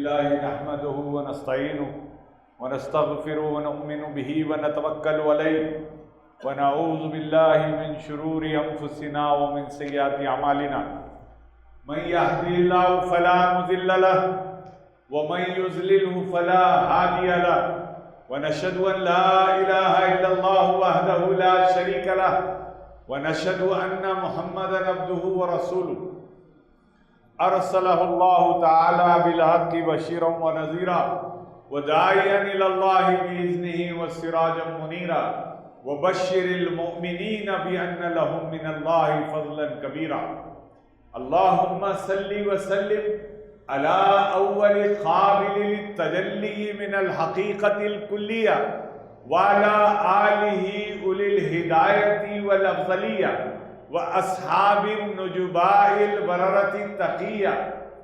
لله نحمده ونستعينه ونستغفره ونؤمن به ونتوكل عليه ونعوذ بالله من شرور أنفسنا ومن سيئات أعمالنا من يهده الله فلا مضل له ومن يضلله فلا هادي له ونشهد أن لا إله إلا الله وحده لا شريك له ونشهد أن محمدا عبده ورسوله أرسله الله تعالى بالحق بشيرا ونذيرا وداعيا إلى الله بإذنه وسراجا منيرا وبشر المؤمنين بأن لهم من الله فضلا كبيرا اللهم صل وسلم على أول قابل للتجلي من الحقيقة الكلية وعلى آله أولي الهداية والأفضلية وأصحاب النجباء البررة التقية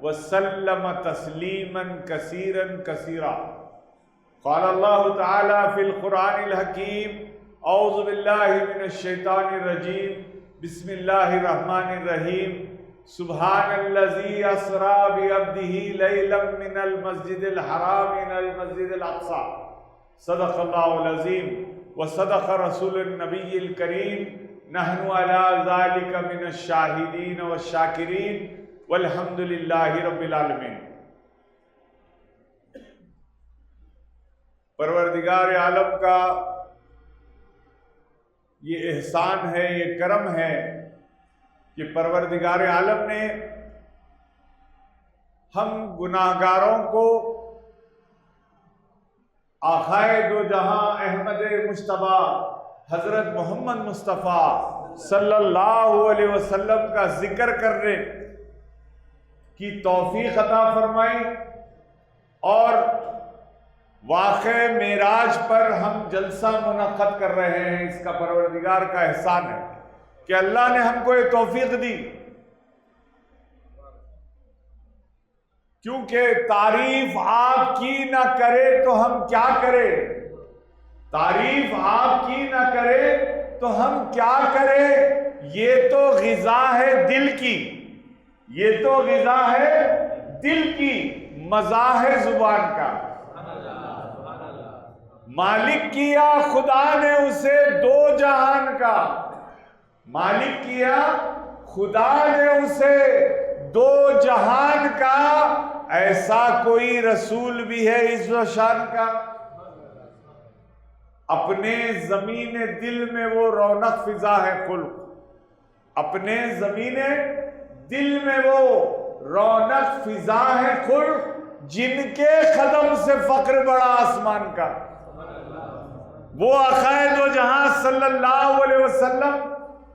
وسلم تسليما كثيرا كثيرا. قال الله تعالى في القرآن الحكيم أعوذ بالله من الشيطان الرجيم بسم الله الرحمن الرحيم سبحان الذي أسرى بعبده ليلا من المسجد الحرام إلى المسجد الأقصى صدق الله العظيم وصدق رسول النبي الكريم نحن على ذلك من الشاهدين والشاكرين والحمد لله رب العالمين. پروردگار عالم کا یہ احسان ہے، یہ کرم ہے کہ پروردگار عالم نے ہم گناہگاروں کو آقائے دو جہاں احمد مجتبی حضرت محمد مصطفیٰ صلی اللہ علیہ وسلم کا ذکر کرنے کی توفیق عطا فرمائی، اور واقع معراج پر ہم جلسہ منعقد کر رہے ہیں. اس کا پروردگار کا احسان ہے کہ اللہ نے ہم کو یہ توفیق دی، کیونکہ تعریف آپ کی نہ کرے تو ہم کیا کریں، تعریف آپ کی نہ کرے تو ہم کیا کریں. یہ تو غذا ہے دل کی، یہ تو غذا ہے دل کی، مزہ ہے زبان کا. مالک کیا خدا نے اسے دو جہان کا، مالک کیا خدا نے اسے دو جہان کا، ایسا کوئی رسول بھی ہے عز و شان کا. اپنے زمین دل میں وہ رونق فضا ہے خلق، اپنے زمین دل میں وہ رونق فضا ہے خلق، جن کے قدم سے فخر بڑا آسمان کا. وہ عقائد و جہاں صلی اللہ علیہ وسلم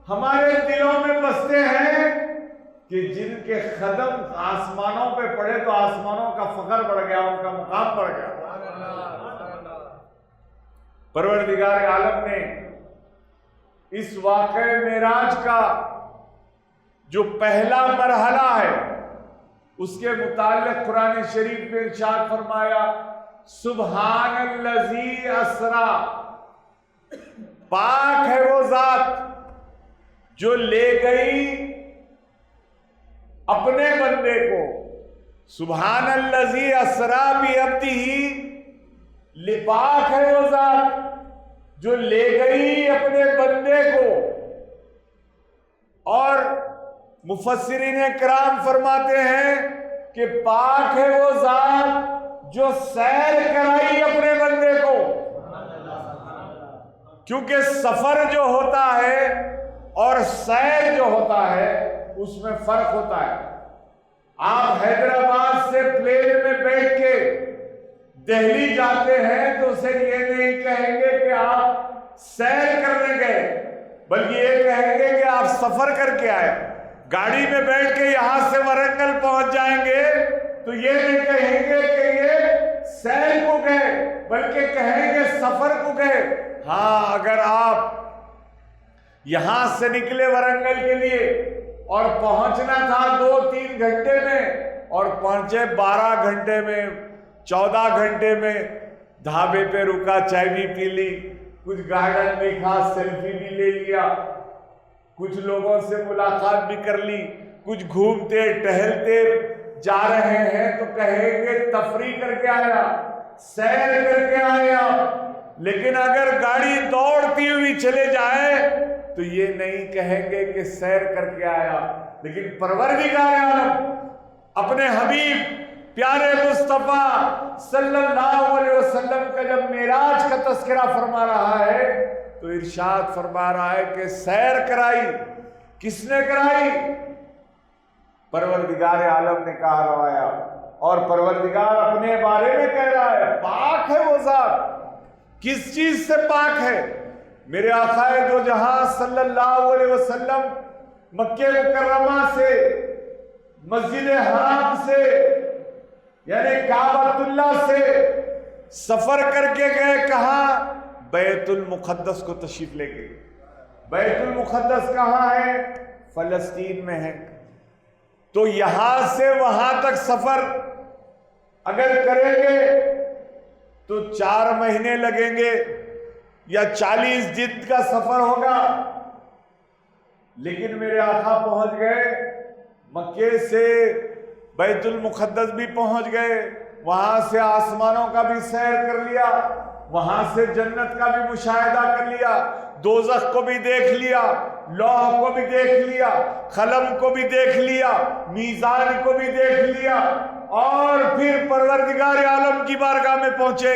ہمارے دلوں میں بستے ہیں کہ جن کے قدم آسمانوں پہ پڑے تو آسمانوں کا فخر بڑھ گیا، ان کا مقام بڑھ گیا. پروردگار عالم نے اس واقع معراج کا جو پہلا مرحلہ ہے اس کے متعلق قرآن شریف میں ارشاد فرمایا سبحان الذی اسرا، پاک ہے وہ ذات جو لے گئی اپنے بندے کو. سبحان الذی اسرا بعبدہ، پاک ہے وہ ذات جو لے گئی اپنے بندے کو. اور مفسرین کرام فرماتے ہیں کہ پاک ہے وہ ذات جو سیر کرائی اپنے بندے کو. کیونکہ سفر جو ہوتا ہے اور سیر جو ہوتا ہے اس میں فرق ہوتا ہے. آپ حیدرآباد سے پلین میں بیٹھ کے دہلی جاتے ہیں تو اسے یہ نہیں کہیں گے کہ آپ سیر کرنے گئے، بلکہ یہ کہیں گے کہ آپ سفر کر کے آئے. گاڑی میں بیٹھ کے یہاں سے ورنگل پہنچ جائیں گے تو یہ نہیں کہیں گے کہ یہ سیر کو گئے، بلکہ کہیں گے سفر کو گئے. ہاں، اگر آپ یہاں سے نکلے ورنگل کے لیے اور پہنچنا تھا 2-3 گھنٹے میں اور پہنچے 12 گھنٹے میں، 14 گھنٹے میں، ڈھابے پہ رکا، چائے بھی پی لی، کچھ گارڈن دیکھا، سیلفی بھی لے لیا، کچھ لوگوں سے ملاقات بھی کر لی، کچھ گھومتے ٹہلتے جا رہے ہیں تو کہیں گے تفریح کر کے آیا، سیر کر کے آیا، لیکن اگر گاڑی دوڑتی ہوئی چلے جائے تو یہ نہیں کہیں گے کہ سیر کر کے آیا۔ لیکن پروردگار عالم اپنے حبیب پیارے مصطفیٰ صلی اللہ علیہ وسلم کا جب معراج کا تذکرہ فرما رہا ہے تو ارشاد فرما رہا ہے کہ سیر کرائی، کس نے کرائی؟ پروردگار عالم نے کہا روایا، اور پروردگار اپنے بارے میں کہہ رہا ہے پاک ہے وہ ذات۔ کس چیز سے پاک ہے؟ میرے آقا دو جہاں صلی اللہ علیہ وسلم مکہ مکرمہ سے، مسجد حرام سے، یعنی کعبۃ اللہ سے سفر کر کے گئے کہاں؟ بیت المقدس کو تشریف لے گئے۔ بیت المقدس کہاں ہے؟ فلسطین میں ہے۔ تو یہاں سے وہاں تک سفر اگر کریں گے تو 4 مہینے لگیں گے یا 40 دن کا سفر ہوگا، لیکن میرے آقا پہنچ گئے مکے سے، بیت المقدس بھی پہنچ گئے، وہاں سے آسمانوں کا بھی سیر کر لیا، وہاں سے جنت کا بھی مشاہدہ کر لیا، دوزخ کو بھی دیکھ لیا، لوح کو بھی دیکھ لیا، قلم کو بھی دیکھ لیا، میزان کو بھی دیکھ لیا، اور پھر پروردگار عالم کی بارگاہ میں پہنچے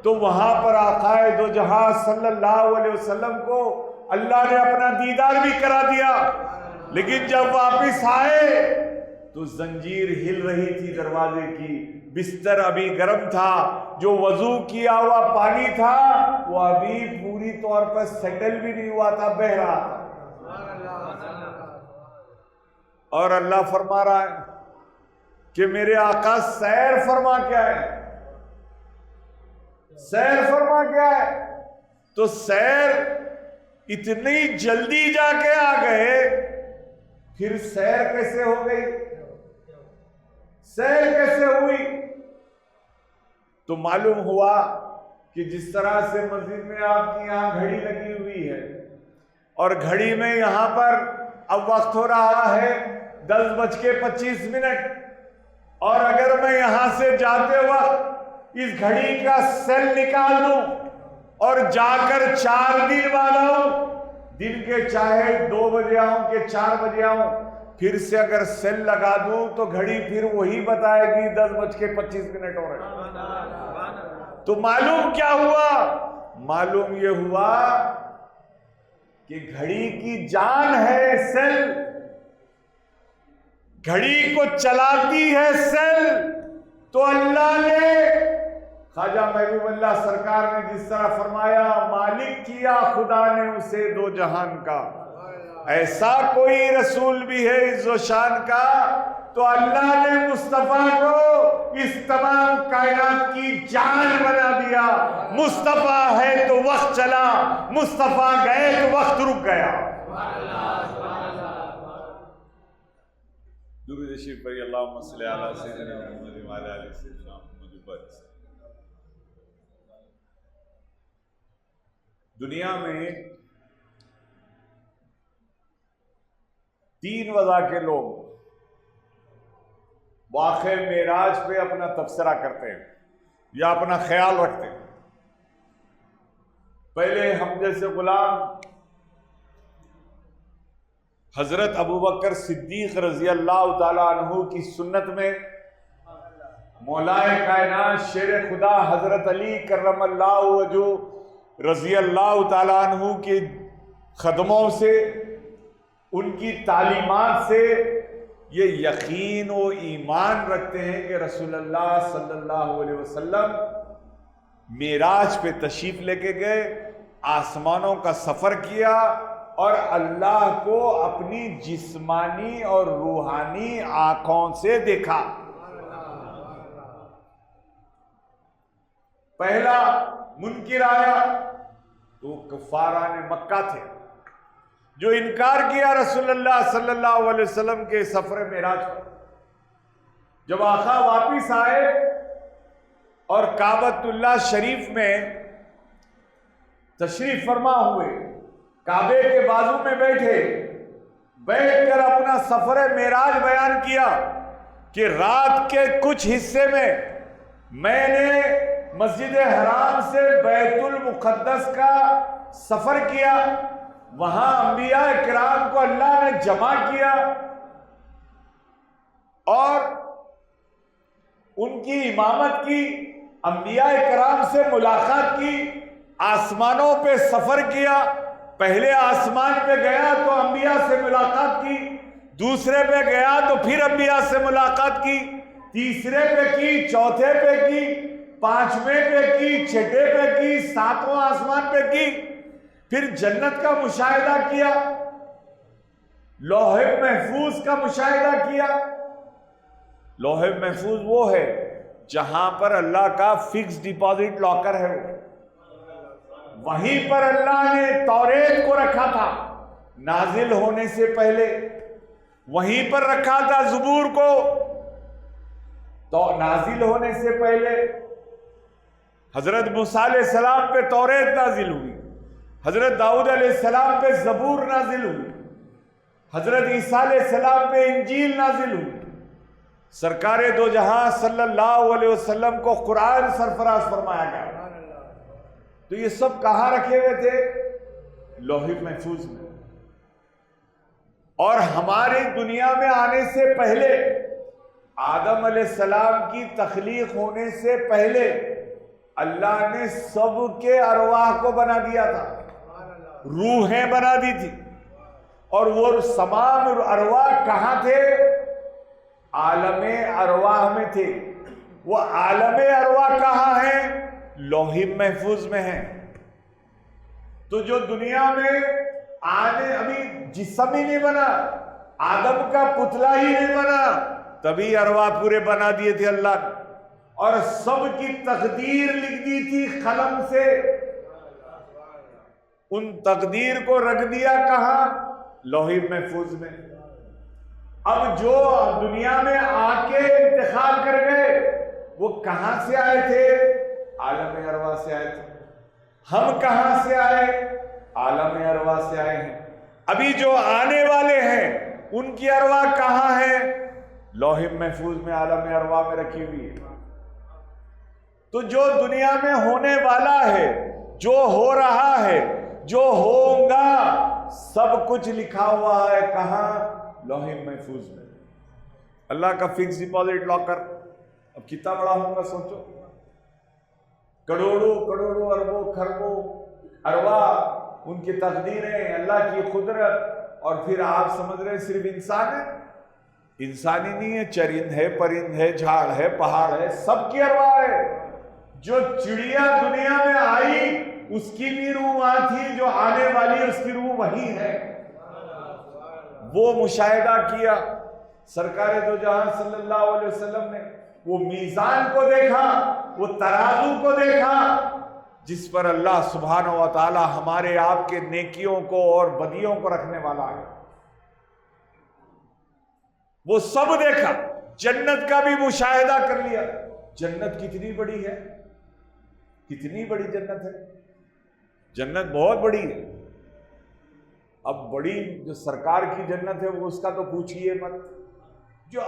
تو وہاں پر آقا دو جہاں صلی اللہ علیہ وسلم کو اللہ نے اپنا دیدار بھی کرا دیا۔ لیکن جب واپس آئے تو زنجیر ہل رہی تھی دروازے کی، بستر ابھی گرم تھا، جو وضو کیا ہوا پانی تھا وہ ابھی پوری طور پر سیٹل بھی نہیں ہوا تھا، بہہ رہا تھا۔ اور اللہ فرما رہا ہے کہ میرے آقا سیر فرما کیا ہے، سیر فرما کیا ہے؟ تو سیر اتنی جلدی جا کے آ گئے، پھر سیر کیسے ہو گئی؟ سیر کیسے ہوئی؟ تو معلوم ہوا کہ جس طرح سے مسجد میں آپ کی یہاں گھڑی لگی ہوئی ہے اور گھڑی میں یہاں پر اب وقت ہو رہا ہے 10:25، اور اگر میں یہاں سے جاتے وقت اس گھڑی کا سیل نکال دوں اور جا کر 4 دن بعد آؤں، دن کے چاہے 2 بجے آؤں کہ 4 بجے آؤں، پھر سے اگر سیل لگا دوں تو گھڑی پھر وہی بتائے گی 10:25 ہو رہے ہیں۔ تو معلوم کیا ہوا؟ معلوم یہ ہوا کہ گھڑی کی جان ہے سیل، گھڑی کو چلاتی ہے سیل۔ تو اللہ نے، خواجہ محبوب اللہ سرکار نے جس طرح فرمایا مالک کیا خدا نے اسے 2 جہان کا، ایسا کوئی رسول بھی ہے عز و شان کا، تو اللہ نے مصطفیٰ کو اس تمام کائنات کی جان بنا دیا۔ مصطفیٰ ہے تو وقت چلا، مصطفیٰ گئے تو وقت رک گیا۔ درود شریف پڑھیے، اللہم صلی علی سیدنا محمد وعلی آل سیدنا محمد۔ دنیا میں 3 وجہ کے لوگ واقع معراج پہ اپنا تبصرہ کرتے ہیں یا اپنا خیال رکھتے ہیں۔ پہلے ہم جیسے غلام حضرت ابوبکر صدیق رضی اللہ تعالیٰ عنہ کی سنت میں مولائے کائنات شیر خدا حضرت علی کرم اللہ وجہ رضی اللہ تعالیٰ عنہ کے خدموں سے، ان کی تعلیمات سے یہ یقین و ایمان رکھتے ہیں کہ رسول اللہ صلی اللہ علیہ وسلم معراج پہ تشریف لے کے گئے، آسمانوں کا سفر کیا اور اللہ کو اپنی جسمانی اور روحانی آنکھوں سے دیکھا۔ پہلا منکر آیا تو کفاران مکہ تھے جو انکار کیا رسول اللہ صلی اللہ علیہ وسلم کے سفر معراج پر۔ جب آقا واپس آئے اور کعبۃ اللہ شریف میں تشریف فرما ہوئے، کعبے کے بازو میں بیٹھ کر اپنا سفر معراج بیان کیا کہ رات کے کچھ حصے میں نے مسجد حرام سے بیت المقدس کا سفر کیا، وہاں انبیاء کرام کو اللہ نے جمع کیا اور ان کی امامت کی، انبیاء کرام سے ملاقات کی، آسمانوں پہ سفر کیا۔ پہلے آسمان پہ گیا تو انبیاء سے ملاقات کی، دوسرے پہ گیا تو پھر انبیاء سے ملاقات کی، تیسرے پہ کی، چوتھے پہ کی، پانچویں پہ کی، چھٹے پہ کی، ساتواں آسمان پہ کی، پھر جنت کا مشاہدہ کیا، لوح محفوظ کا مشاہدہ کیا۔ لوح محفوظ وہ ہے جہاں پر اللہ کا فکس ڈپازٹ لاکر ہے، وہیں پر اللہ نے توریت کو رکھا تھا نازل ہونے سے پہلے، وہیں پر رکھا تھا زبور کو تو نازل ہونے سے پہلے۔ حضرت موسیٰ علیہ السلام پہ توریت نازل ہوئی، حضرت داؤد علیہ السلام پہ زبور نازل ہوئی، حضرت عیسیٰ علیہ السلام پہ انجیل نازل ہوئی، سرکار دو جہاں صلی اللہ علیہ وسلم کو قرآن سرفراز فرمایا گیا۔ تو یہ سب کہاں رکھے ہوئے تھے؟ لوح محفوظ میں۔ اور ہماری دنیا میں آنے سے پہلے، آدم علیہ السلام کی تخلیق ہونے سے پہلے اللہ نے سب کے ارواح کو بنا دیا تھا، روحیں بنا دی تھی، اور وہ تمام ارواح کہاں تھے؟ عالم ارواح میں تھے۔ وہ عالم ارواح کہاں ہیں؟ لوح محفوظ میں ہیں۔ تو جو دنیا میں آنے ابھی جسم ہی نہیں بنا، آدم کا پتلا ہی نہیں بنا، تبھی ارواح پورے بنا دیے تھے اللہ نے، اور سب کی تقدیر لکھ دی تھی قلم سے۔ ان تقدیر کو رکھ دیا کہاں؟ لوح محفوظ میں۔ اب جو دنیا میں آ کے انتقال کر گئے وہ کہاں سے آئے تھے؟ عالم ارواح سے آئے تھے۔ ہم کہاں سے آئے؟ عالم ارواح سے آئے ہیں۔ ابھی جو آنے والے ہیں ان کی ارواح کہاں ہیں؟ لوح محفوظ میں، عالم ارواح میں رکھی ہوئی ہے۔ تو جو دنیا میں ہونے والا ہے، جو ہو رہا ہے، جو ہوگا، سب کچھ لکھا ہوا ہے کہاں؟ لوح محفوظ میں۔ اللہ کا فکس ڈپازٹ لاکر اب کتنا بڑا ہوگا سوچو، کروڑوں کروڑوں اربوں خربوں ارواح، ان کی تقدیریں، اللہ کی قدرت، اور پھر آپ سمجھ رہے صرف انسان ہے؟ انسانی نہیں ہے، چرند ہے، پرند ہے، جھاڑ ہے، پہاڑ ہے، سب کی ارواح ہے۔ جو چڑیا دنیا میں آئی اس کی بھی روح وہاں تھی، جو آنے والی اس کی روح وہی ہے۔ وہ مشاہدہ کیا سرکار دو جہاں صلی اللہ علیہ وسلم نے، وہ میزان کو دیکھا، وہ ترازو کو دیکھا جس پر اللہ سبحانہ و تعالی ہمارے آپ کے نیکیوں کو اور بدیوں کو رکھنے والا ہے۔ وہ سب دیکھا، جنت کا بھی مشاہدہ کر لیا۔ جنت کتنی بڑی ہے، کتنی بڑی جنت ہے، جنت بہت بڑی ہے۔ اب بڑی جو سرکار کی جنت ہے وہ اس کا تو پوچھئے مت۔ جو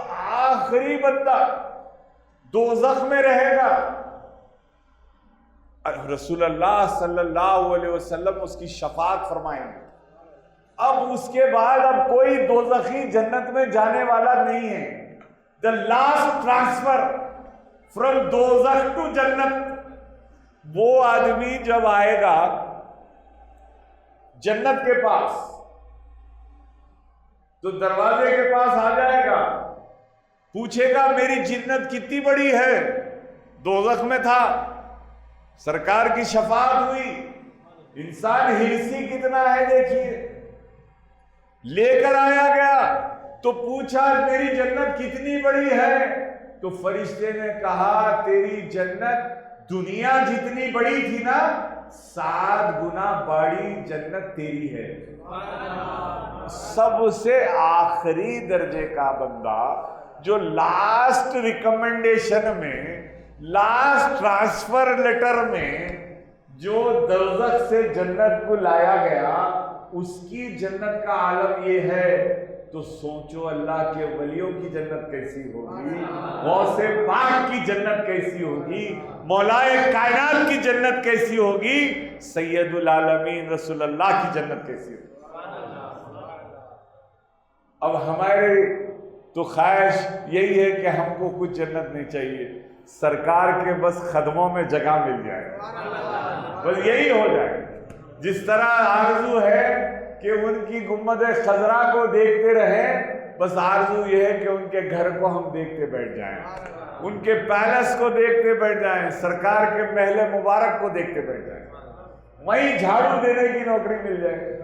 آخری بندہ دوزخ میں رہے گا، رسول اللہ صلی اللہ علیہ وسلم اس کی شفاعت فرمائیں گے۔ اب اس کے بعد اب کوئی دوزخی جنت میں جانے والا نہیں ہے۔ The last transfer from دوزخ to جنت، وہ آدمی جب آئے گا جنت کے پاس تو دروازے کے پاس آ جائے گا، پوچھے گا میری جنت کتنی بڑی ہے؟ دوزخ میں تھا، سرکار کی شفاعت ہوئی، انسان ہرسی کتنا ہے دیکھیے، لے کر آیا گیا تو پوچھا میری جنت کتنی بڑی ہے؟ تو فرشتے نے کہا تیری جنت دنیا جتنی بڑی تھی نا، 7 گنا بڑی جنت تیری ہے۔ سب سے آخری درجے کا بندہ جو لاسٹ ریکمنڈیشن میں، لاسٹ ٹرانسفر لیٹر میں جو دوزخ سے جنت کو لایا گیا، اس کی جنت کا عالم یہ ہے تو سوچو اللہ کے ولیوں کی جنت کیسی ہوگی، غوث پاک کی جنت کیسی ہوگی، مولائے کائنات کی جنت کیسی ہوگی، سید العالمین رسول اللہ کی جنت کیسی ہوگی۔ اب ہمارے تو خواہش یہی ہے کہ ہم کو کچھ جنت نہیں چاہیے، سرکار کے بس قدموں میں جگہ مل جائے، بس یہی ہو جائے۔ جس طرح آرزو ہے کہ ان کی گنبد خضرا کو دیکھتے رہیں، بس آرزو یہ ہے کہ ان کے گھر کو ہم دیکھتے بیٹھ جائیں، ان کے پیلس کو دیکھتے بیٹھ جائیں، سرکار کے محل مبارک کو دیکھتے بیٹھ جائیں، وہیں جھاڑو دینے کی نوکری مل جائے،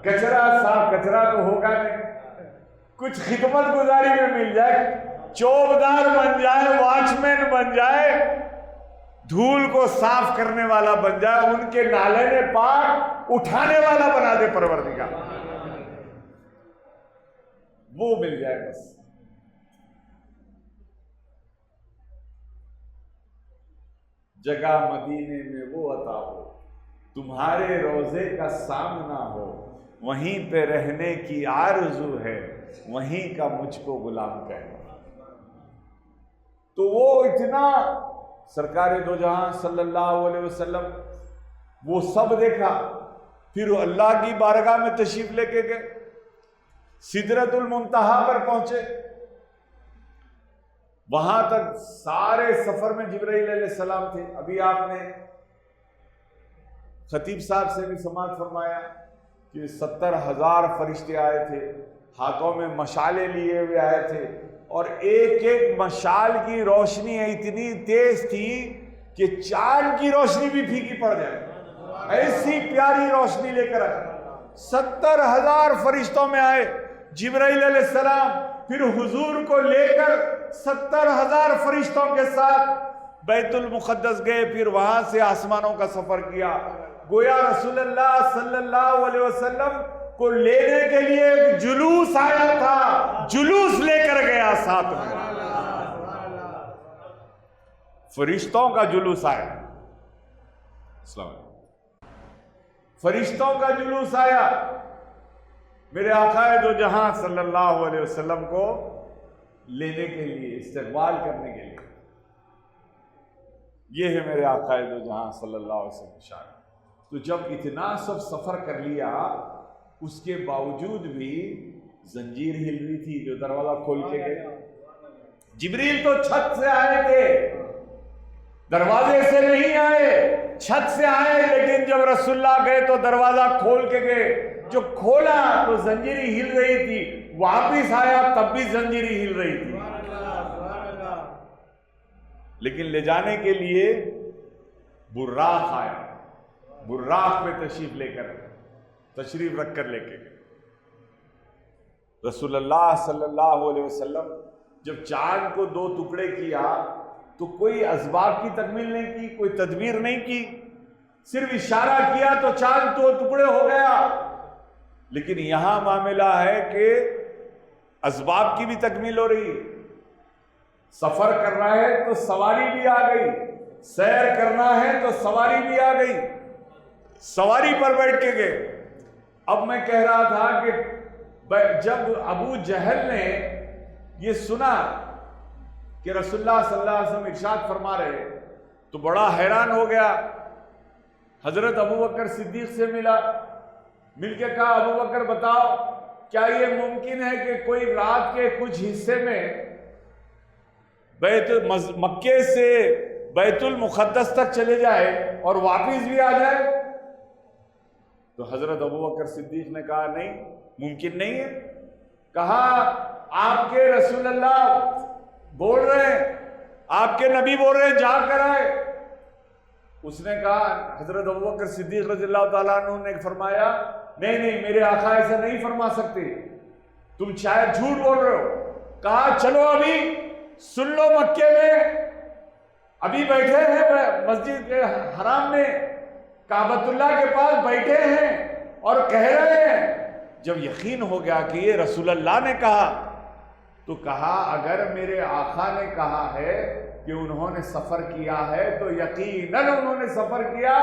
کچرا صاف کچرا تو ہوگا نہیں، کچھ خدمت گزاری میں مل جائے، چوبدار بن جائے، واچ مین بن جائے، دھول کو صاف کرنے والا بن جائے، ان کے نالے پاک اٹھانے والا بنا دے پروردگار، وہ مل جائے بس۔ جگہ مدینے میں وہ عطا ہو، تمہارے روضے کا سامنا ہو، وہیں پہ رہنے کی آرزو ہے، وہیں کا مجھ کو غلام کہنا۔ تو وہ اتنا سرکار دو جہاں صلی اللہ علیہ وسلم وہ سب دیکھا، پھر وہ اللہ کی بارگاہ میں تشریف لے کے گئے، سدرۃ المنتہا پر پہنچے، وہاں تک سارے سفر میں جبرائیل علیہ السلام تھے۔ ابھی آپ نے خطیب صاحب سے بھی سماعت فرمایا کہ 70,000 فرشتے آئے تھے، ہاتھوں میں مشالے لیے ہوئے آئے تھے، اور ایک ایک مشال کی روشنی اتنی تیز تھی کہ چاند کی روشنی بھی پھیکی پڑ جائے، ایسی پیاری روشنی لے کر آئے۔ 70,000 فرشتوں میں آئے جبرائیل علیہ السلام، پھر حضور کو لے کر 70,000 فرشتوں کے ساتھ بیت المقدس گئے، پھر وہاں سے آسمانوں کا سفر کیا۔ گویا رسول اللہ صلی اللہ علیہ وسلم کو لینے کے لیے ایک جلوس آیا تھا، جلوس لے کر گیا ساتھ میں، فرشتوں کا جلوس آیا، السلام علیکم، فرشتوں کا جلوس آیا میرے آقا دو جہاں صلی اللہ علیہ وسلم کو لینے کے لیے، استقبال کرنے کے لیے۔ یہ ہے میرے آقا دو جہاں صلی اللہ علیہ وسلم شان۔ تو جب اتنا سب سفر کر لیا، اس کے باوجود بھی زنجیر ہل رہی تھی، جو دروازہ کھول کے گئے۔ جبریل تو چھت سے آئے تھے، دروازے سے نہیں آئے، چھت سے آئے، لیکن جب رسول اللہ گئے تو دروازہ کھول کے گئے۔ جو کھولا تو زنجیری ہل رہی تھی، واپس آیا تب بھی زنجیری ہل رہی تھی، لیکن لے جانے کے لیے براق آیا، براق پہ تشریف رکھ کر لے کے گئے۔ رسول اللہ صلی اللہ علیہ وسلم جب چاند کو 2 ٹکڑے کیا تو کوئی اسباب کی تکمیل نہیں کی، کوئی تدبیر نہیں کی، صرف اشارہ کیا تو چاند 2 ٹکڑے ہو گیا۔ لیکن یہاں معاملہ ہے کہ اسباب کی بھی تکمیل ہو رہی ہے، سفر کر رہا ہے تو سواری بھی آ گئی، سیر کرنا ہے تو سواری بھی آ گئی، سواری پر بیٹھ کے گئے۔ اب میں کہہ رہا تھا کہ جب ابو جہل نے یہ سنا کہ رسول اللہ صلی اللہ علیہ وسلم ارشاد فرما رہے تو بڑا حیران ہو گیا، حضرت ابو بکر صدیق سے مل کے کہا ابو بکر بتاؤ کیا یہ ممکن ہے کہ کوئی رات کے کچھ حصے میں مکے سے بیت المقدس تک چلے جائے اور واپس بھی آ جائے؟ تو حضرت ابو بکر صدیق نے کہا نہیں، ممکن نہیں ہے۔ کہا آپ کے رسول اللہ بول رہے ہیں، آپ کے نبی بول رہے ہیں جا کر آئے۔ اس نے کہا، حضرت ابو بکر صدیق رضی اللہ تعالیٰ عنہ نے فرمایا نہیں میرے آقا ایسا نہیں فرما سکتے، تم شاید جھوٹ بول رہے ہو۔ کہا چلو ابھی سن لو، مکے میں ابھی بیٹھے ہیں مسجد کے حرام میں، کعبۃ اللہ کے پاس بیٹھے ہیں اور کہہ رہے ہیں۔ جب یقین ہو گیا کہ یہ رسول اللہ نے کہا تو کہا اگر میرے آقا نے کہا ہے کہ انہوں نے سفر کیا ہے تو یقیناً انہوں نے سفر کیا،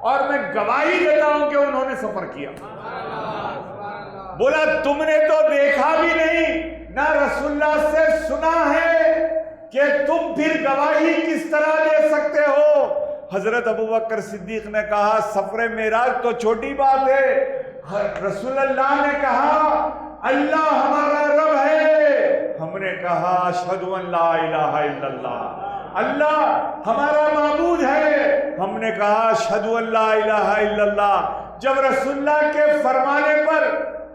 اور میں گواہی دیتا ہوں کہ انہوں نے سفر کیا۔ بولا تم نے تو دیکھا بھی نہیں نہ رسول اللہ سے سنا ہے کہ تم پھر گواہی کس طرح دے سکتے ہو؟ حضرت ابوبکر صدیق نے کہا سفر معراج تو چھوٹی بات ہے، رسول اللہ نے کہا اللہ ہمارا رب ہے، ہم نے کہا اشہد ان لا الہ الا اللہ، اللہ ہمارا معبود ہے، ہم نے کہا اشہد ان لا الہ الا اللہ۔ جب رسول اللہ کے فرمانے پر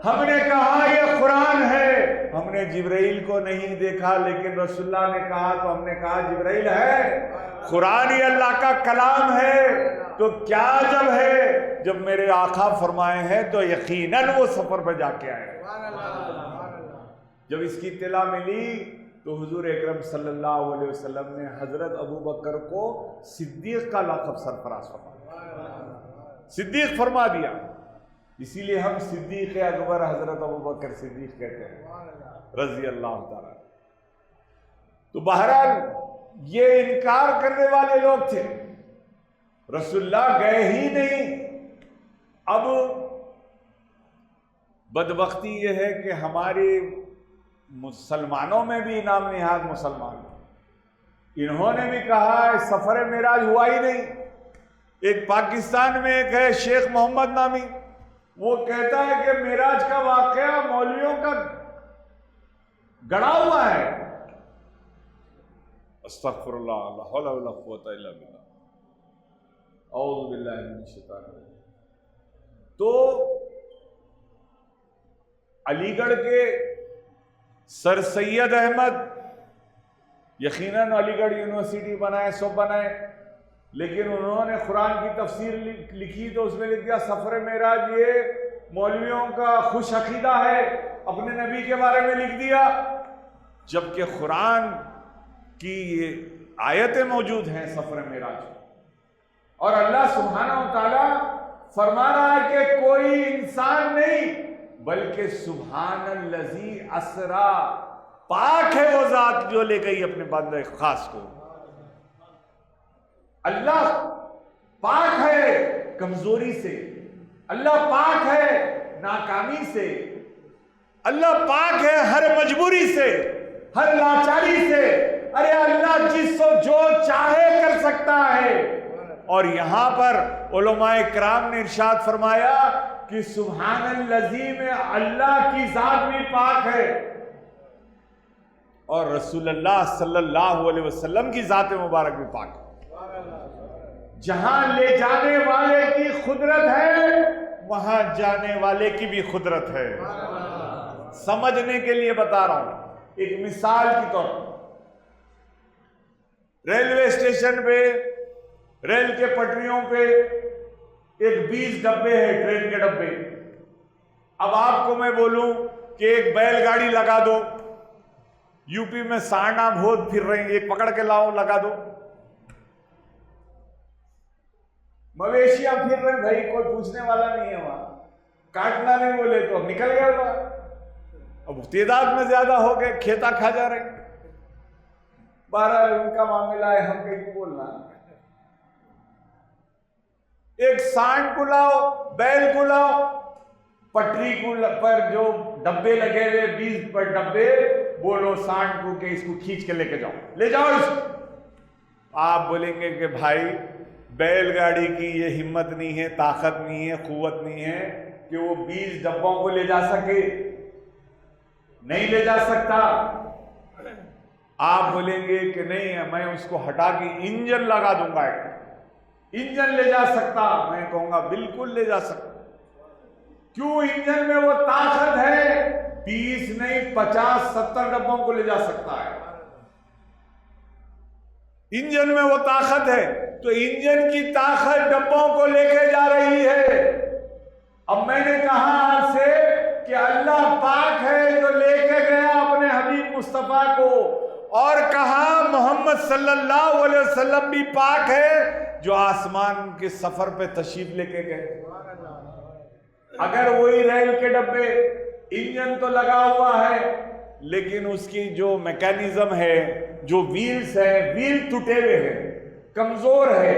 ہم نے کہا یہ قرآن ہے، ہم نے جبرائیل کو نہیں دیکھا لیکن رسول اللہ نے کہا تو ہم نے کہا جبرائیل ہے، قرآن ہی اللہ کا کلام ہے، تو کیا جب ہے، جب میرے آقا فرمائے ہیں تو یقیناً وہ سفر پہ جا کے آئے۔ جب اس کی اطلاع ملی تو حضور اکرم صلی اللہ علیہ وسلم نے حضرت ابوبکر کو صدیق کا لقب سرفراز فرمایا، صدیق فرما دیا، اسی لیے ہم صدیق اکبر حضرت ابوبکر صدیق کہتے ہیں رضی اللہ تعالیٰ۔ تو بہرحال یہ انکار کرنے والے لوگ تھے، رسول اللہ گئے ہی نہیں۔ اب بدبختی یہ ہے کہ ہمارے مسلمانوں میں بھی نام نہاد مسلمان، انہوں نے بھی کہا سفر معراج ہوا ہی نہیں۔ ایک پاکستان میں ایک ہے شیخ محمد نامی، وہ کہتا ہے کہ معراج کا واقعہ مولویوں کا گڑا ہوا ہے۔ استغفر اللہ، لا حول ولا قوت الا باللہ، اعوذ باللہ من الشیطان الرجیم۔ تو علی گڑھ کے سر سید احمد یقیناً علی گڑھ یونیورسٹی بنائے، سب بنائے، لیکن انہوں نے قرآن کی تفسیر لکھی تو اس میں لکھ دیا سفر معراج یہ مولویوں کا خوش عقیدہ ہے، اپنے نبی کے بارے میں لکھ دیا، جبکہ قرآن کی یہ آیتیں موجود ہیں سفر معراج، اور اللہ سبحانہ و تعالیٰ فرما رہا ہے کہ کوئی انسان نہیں بلکہ سبحان الذی اسرا، پاک ہے وہ ذات جو لے گئی اپنے بندے خاص کو۔ اللہ پاک ہے کمزوری سے، اللہ پاک ہے ناکامی سے، اللہ پاک ہے ہر مجبوری سے، ہر لاچاری سے۔ ارے اللہ جس کو جو چاہے کر سکتا ہے۔ اور یہاں پر علماء کرام نے ارشاد فرمایا کہ سبحان الذی میں اللہ کی ذات بھی پاک ہے اور رسول اللہ صلی اللہ علیہ وسلم کی ذات مبارک بھی پاک ہے۔ جہاں لے جانے والے کی قدرت ہے وہاں جانے والے کی بھی قدرت ہے۔ سمجھنے کے لیے بتا رہا ہوں، ایک مثال کی طور پر ریلوے اسٹیشن پہ ریل کے پٹریوں پہ ایک 20 ڈبے ہیں ٹرین کے ڈبے۔ اب آپ کو میں بولوں کہ ایک بیل گاڑی لگا دو، یو پی میں سانڈا بہت پھر رہے ہیں، ایک پکڑ کے لاؤ لگا دو، مویشیاں پھر رہے ہیں، بھائی کوئی پوچھنے والا نہیں ہے، وہاں کاٹنا نہیں بولے تو اب نکل گیا ہوگا، اب تعداد میں زیادہ ہو گئے، کھیتا کھا جا رہے ہیں۔ بہرحال ان کا معاملہ ہے، ہم کہیں بولنا۔ ایک سانڈ کو لاؤ، بیل کو لاؤ، پٹری کو پر جو ڈبے لگے ہوئے 20 پر ڈبے، بولو سانڈ کو کہ اس کو کھینچ کے لے کے جاؤ، لے جاؤ اس کو۔ آپ بولیں گے کہ بھائی بیل گاڑی کی یہ ہمت نہیں ہے، طاقت نہیں ہے، قوت نہیں ہے کہ وہ 20 ڈبوں کو لے جا سکے، نہیں لے جا سکتا۔ آپ بولیں گے کہ نہیں میں اس کو ہٹا کے انجن لگا دوں گا، انجن لے جا سکتا، میں کہوں گا بالکل لے جا سکتا۔ کیوں؟ انجن میں وہ طاقت ہے، 20 نہیں 50 70 ڈبوں کو لے جا سکتا ہے، انجن میں وہ طاقت ہے۔ تو انجن کی طاقت ڈبوں کو لے کے جا رہی ہے۔ اب میں نے کہا آپ سے کہ اللہ پاک ہے جو لے کے گیا اپنے حبیب مصطفیٰ کو، اور کہا محمد صلی اللہ علیہ وسلم بھی پاک ہے جو آسمان کے سفر پہ تشریف لے کے گئے۔ اگر وہی ریل کے ڈبے، انجن تو لگا ہوا ہے لیکن اس کی جو میکینزم ہے، جو ویلز ہے، ویل ٹوٹے ہوئے ہیں، کمزور ہے،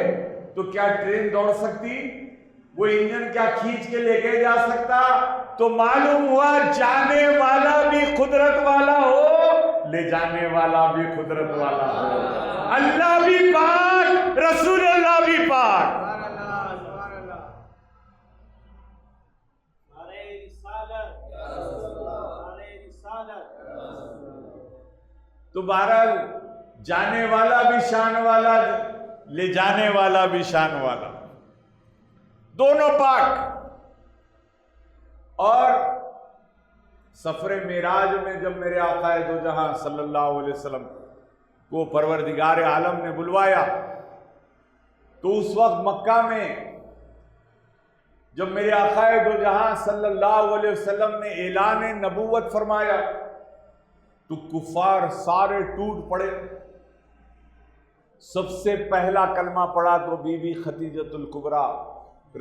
تو کیا ٹرین دوڑ سکتی؟ وہ انجن کیا کھینچ کے لے کے جا سکتا؟ تو معلوم ہوا جانے والا بھی قدرت والا ہو، لے جانے والا بھی قدرت والا ہو، اللہ بھی پاک، رسول اللہ بھی پاک۔ تو بہرحال جانے والا بھی شان والا، لے جانے والا بھی شان والا، دونوں پاک۔ اور سفر معراج میں جب میرے آقا دو جہاں صلی اللہ علیہ وسلم کو پروردگار عالم نے بلوایا، تو اس وقت مکہ میں جب میرے آقا دو جہاں صلی اللہ علیہ وسلم نے اعلان نبوت فرمایا تو کفار سارے ٹوٹ پڑے۔ سب سے پہلا کلمہ پڑھا تو بی بی خدیجۃ الکبریٰ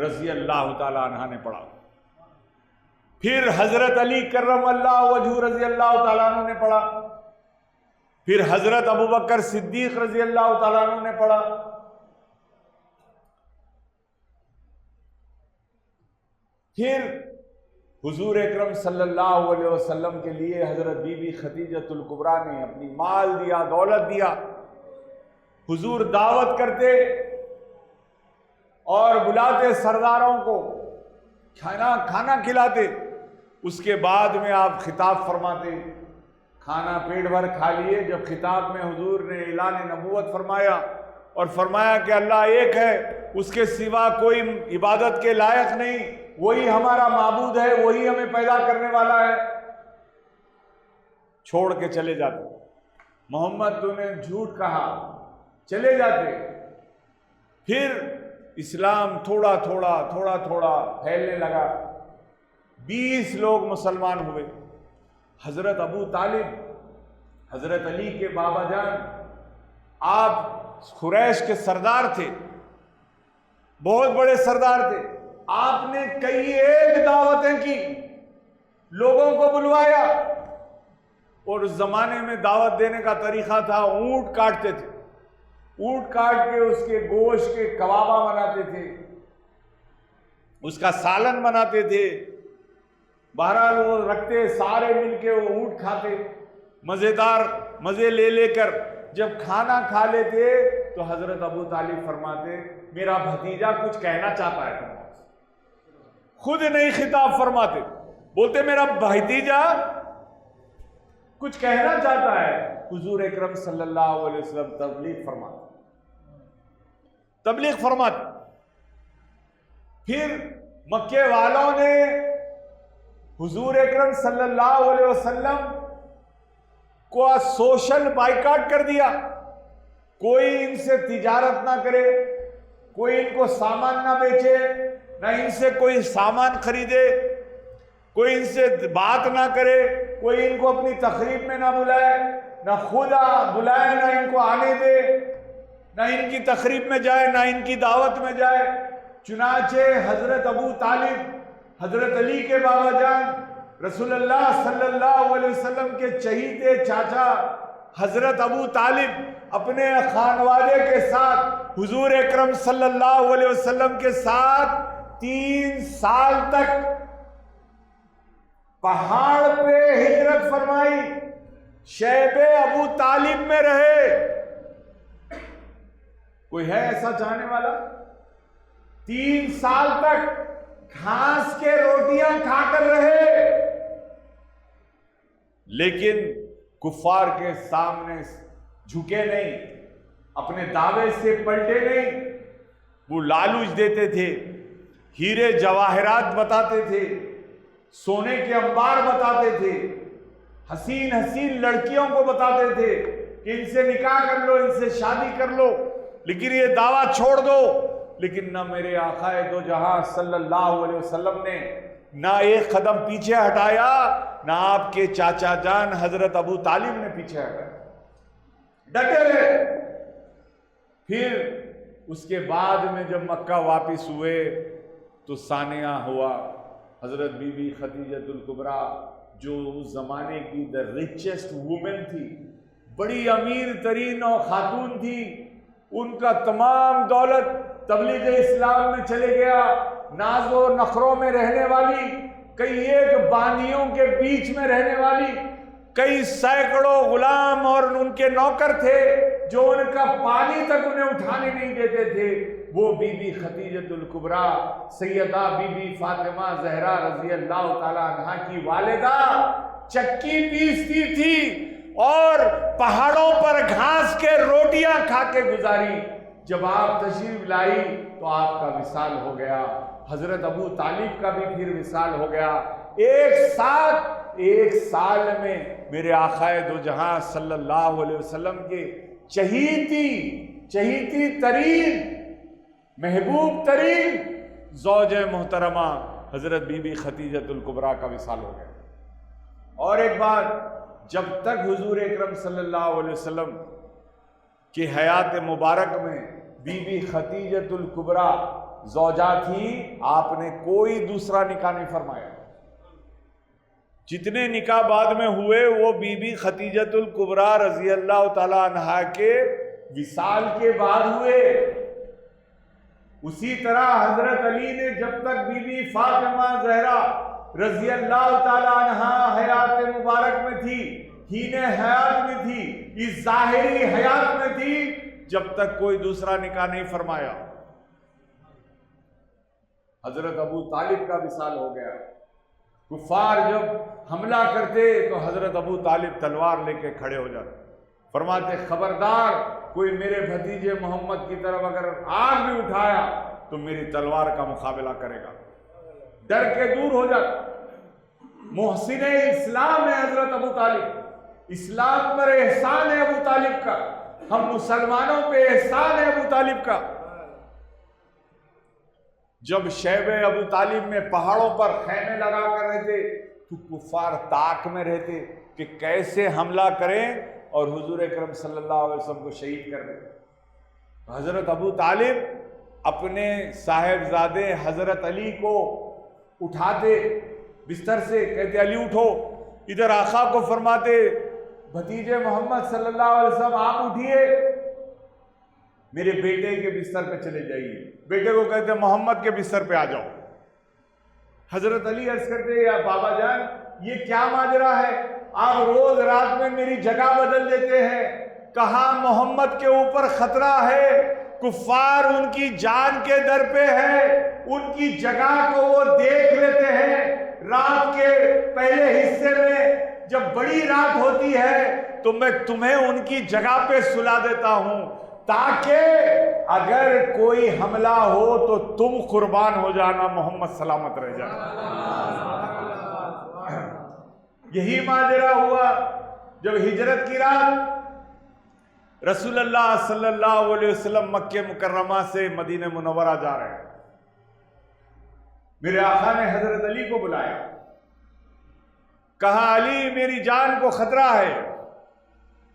رضی اللہ تعالیٰ عنہا نے پڑھا، پھر حضرت علی کرم اللہ وجہہ رضی اللہ تعالیٰ عنہ نے پڑھا، پھر حضرت ابوبکر صدیق رضی اللہ تعالیٰ عنہ نے پڑھا، پھر حضور اکرم صلی اللہ علیہ وسلم کے لیے حضرت بی بی خدیجۃ الکبریٰ نے اپنی مال دیا، دولت دیا۔ حضور دعوت کرتے اور بلاتے سرداروں کو، کھانا کھلاتے، اس کے بعد میں آپ خطاب فرماتے، کھانا پیٹ بھر کھا لیے۔ جب خطاب میں حضور نے اعلان نبوت فرمایا اور فرمایا کہ اللہ ایک ہے، اس کے سوا کوئی عبادت کے لائق نہیں، وہی ہمارا معبود ہے، وہی ہمیں پیدا کرنے والا ہے، چھوڑ کے چلے جاتے۔ محمد تو نے جھوٹ کہا، چلے جاتے۔ پھر اسلام تھوڑا تھوڑا پھیلنے لگا، 20 لوگ مسلمان ہوئے۔ حضرت ابو طالب، حضرت علی کے بابا جان، آپ قریش کے سردار تھے، بہت بڑے سردار تھے۔ آپ نے کئی ایک دعوتیں کی، لوگوں کو بلوایا، اور اس زمانے میں دعوت دینے کا طریقہ تھا اونٹ کاٹتے تھے، اونٹ کاٹ کے اس کے گوشت کے کبابہ بناتے تھے، اس کا سالن بناتے تھے۔ بہرحال وہ رکھتے، سارے مل کے وہ اونٹ کھاتے، مزیدار مزے لے کر جب کھانا کھا لیتے تو حضرت ابو طالب فرماتے میرا بھتیجا کچھ کہنا چاہتا ہے، خود نہیں خطاب فرماتے، بولتے میرا بھتیجا کچھ کہنا چاہتا ہے۔ حضور اکرم صلی اللہ علیہ وسلم تبلیغ فرماتے۔ پھر مکے والوں نے حضور اکرم صلی اللہ علیہ وسلم کو سوشل بائیکاٹ کر دیا، کوئی ان سے تجارت نہ کرے، کوئی ان کو سامان نہ بیچے، نہ ان سے کوئی سامان خریدے، کوئی ان سے بات نہ کرے، کوئی ان کو اپنی تقریب میں نہ بلائے، نہ خود بلائے، نہ ان کو آنے دے، نہ ان کی تقریب میں جائے، نہ ان کی دعوت میں جائے۔ چنانچہ حضرت ابو طالب، حضرت علی کے بابا جان، رسول اللہ صلی اللہ علیہ وسلم کے چہیتے چاچا حضرت ابو طالب اپنے خانوادے کے ساتھ حضور اکرم صلی اللہ علیہ وسلم کے ساتھ 3 سال تک پہاڑ پہ ہجرت فرمائی، شیب ابو طالب میں رہے۔ کوئی ہے ایسا چاہنے والا؟ 3 سال تک گھاس کے روٹیاں کھا کر رہے، لیکن کفار کے سامنے جھکے نہیں، اپنے دعوے سے پلٹے نہیں۔ وہ لالچ دیتے تھے، ہیرے جواہرات بتاتے تھے، سونے کے انبار بتاتے تھے، حسین حسین لڑکیوں کو بتاتے تھے کہ ان سے نکاح کر لو، ان سے شادی کر لو، لیکن یہ دعویٰ چھوڑ دو۔ لیکن نہ میرے آقا دو جہاں صلی اللہ علیہ وسلم نے نہ ایک قدم پیچھے ہٹایا، نہ آپ کے چاچا جان حضرت ابو طالب نے پیچھے ہٹایا، ڈٹے رہے۔ پھر اس کے بعد میں جب مکہ واپس ہوئے تو سانحہ ہوا، حضرت بی بی خدیجۃ الکبریٰ جو اس زمانے کی the richest woman تھی، بڑی امیر ترین خاتون تھی، ان کا تمام دولت تبلیغ اسلام میں چلے گیا، ناز و نخروں میں رہنے والی، کئی ایک باندیوں کے بیچ میں رہنے والی، کئی سینکڑوں غلام اور ان کے نوکر تھے جو ان کا پانی تک انہیں اٹھانے نہیں دیتے تھے، وہ بی بی خدیجۃ الکبریٰ سیدہ بی بی فاطمہ زہرا رضی اللہ تعالیٰ عنہا کی والدہ چکی پیستی تھی اور پہاڑوں پر گھاس کے روٹیاں کھا کے گزاری۔ جب آپ تشریف لائی تو آپ کا وصال ہو گیا، حضرت ابو طالب کا بھی پھر وصال ہو گیا۔ ایک سال میں میرے آقا دو جہاں صلی اللہ علیہ وسلم کے چہیتی ترین محبوب ترین زوج محترمہ حضرت بی بی خدیجۃ الکبریٰ کا وصال ہو گیا۔ اور ایک بات، جب تک حضور اکرم صلی اللہ علیہ وسلم کی حیات مبارک میں بی بی خدیجۃ الکبریٰ زوجہ تھی، آپ نے کوئی دوسرا نکاح نہیں فرمایا۔ جتنے نکاح بعد میں ہوئے وہ بی بی خدیجۃ الکبریٰ رضی اللہ تعالی عنہا کے وصال کے بعد ہوئے۔ اسی طرح حضرت علی نے جب تک بی بی فاطمہ زہرا رضی اللہ تعالی عنہا حیات مبارک میں تھی، ہین حیات میں تھی، اس ظاہری حیات میں تھی، جب تک کوئی دوسرا نکاح نہیں فرمایا۔ حضرت ابو طالب کا وصال ہو گیا۔ کفار جب حملہ کرتے تو حضرت ابو طالب تلوار لے کے کھڑے ہو جاتے، فرماتے خبردار کوئی میرے بھتیجے محمد کی طرف اگر آنکھ بھی اٹھایا تو میری تلوار کا مقابلہ کرے گا، ڈر کے دور ہو جاتا۔ محسن اسلام ہے حضرت ابو طالب، اسلام پر احسان ہے ابو طالب کا، ہم مسلمانوں پہ احسان ہے ابو طالب کا۔ جب شیب ابو طالب میں پہاڑوں پر خیمے لگا کر رہتے تو کفار طاق میں رہتے کہ کیسے حملہ کریں اور حضور اکرم صلی اللہ علیہ وسلم کو شہید کر دیں۔ حضرت ابو طالب اپنے صاحبزادے حضرت علی کو اٹھاتے بستر سے، کہتے علی اٹھو، ادھر آقا کو فرماتے بھتیجے محمد صلی اللہ علیہ وسلم آپ اٹھیے، میرے بیٹے کے بستر پہ چلے جائیے۔ بیٹے کو کہتے محمد کے بستر پہ آ جاؤ۔ حضرت علی عرض کرتے یا بابا جان یہ کیا ماجرا ہے، آپ روز رات میں میری جگہ بدل دیتے ہیں، کہاں محمد کے اوپر خطرہ ہے، کفار ان کی جان کے در پہ ہے، ان کی جگہ کو وہ دیکھ لیتے ہیں۔ رات کے پہلے حصے میں جب بڑی رات ہوتی ہے تو میں تمہیں ان کی جگہ پہ سلا دیتا ہوں تاکہ اگر کوئی حملہ ہو تو تم قربان ہو جانا، محمد سلامت رہ جانا۔ یہی ماجرا ہوا جب ہجرت کی رات رسول اللہ صلی اللہ علیہ وسلم مکہ مکرمہ سے مدینہ منورہ جا رہے ہیں۔ میرے آقا نے حضرت علی کو بلایا، کہا علی میری جان کو خطرہ ہے،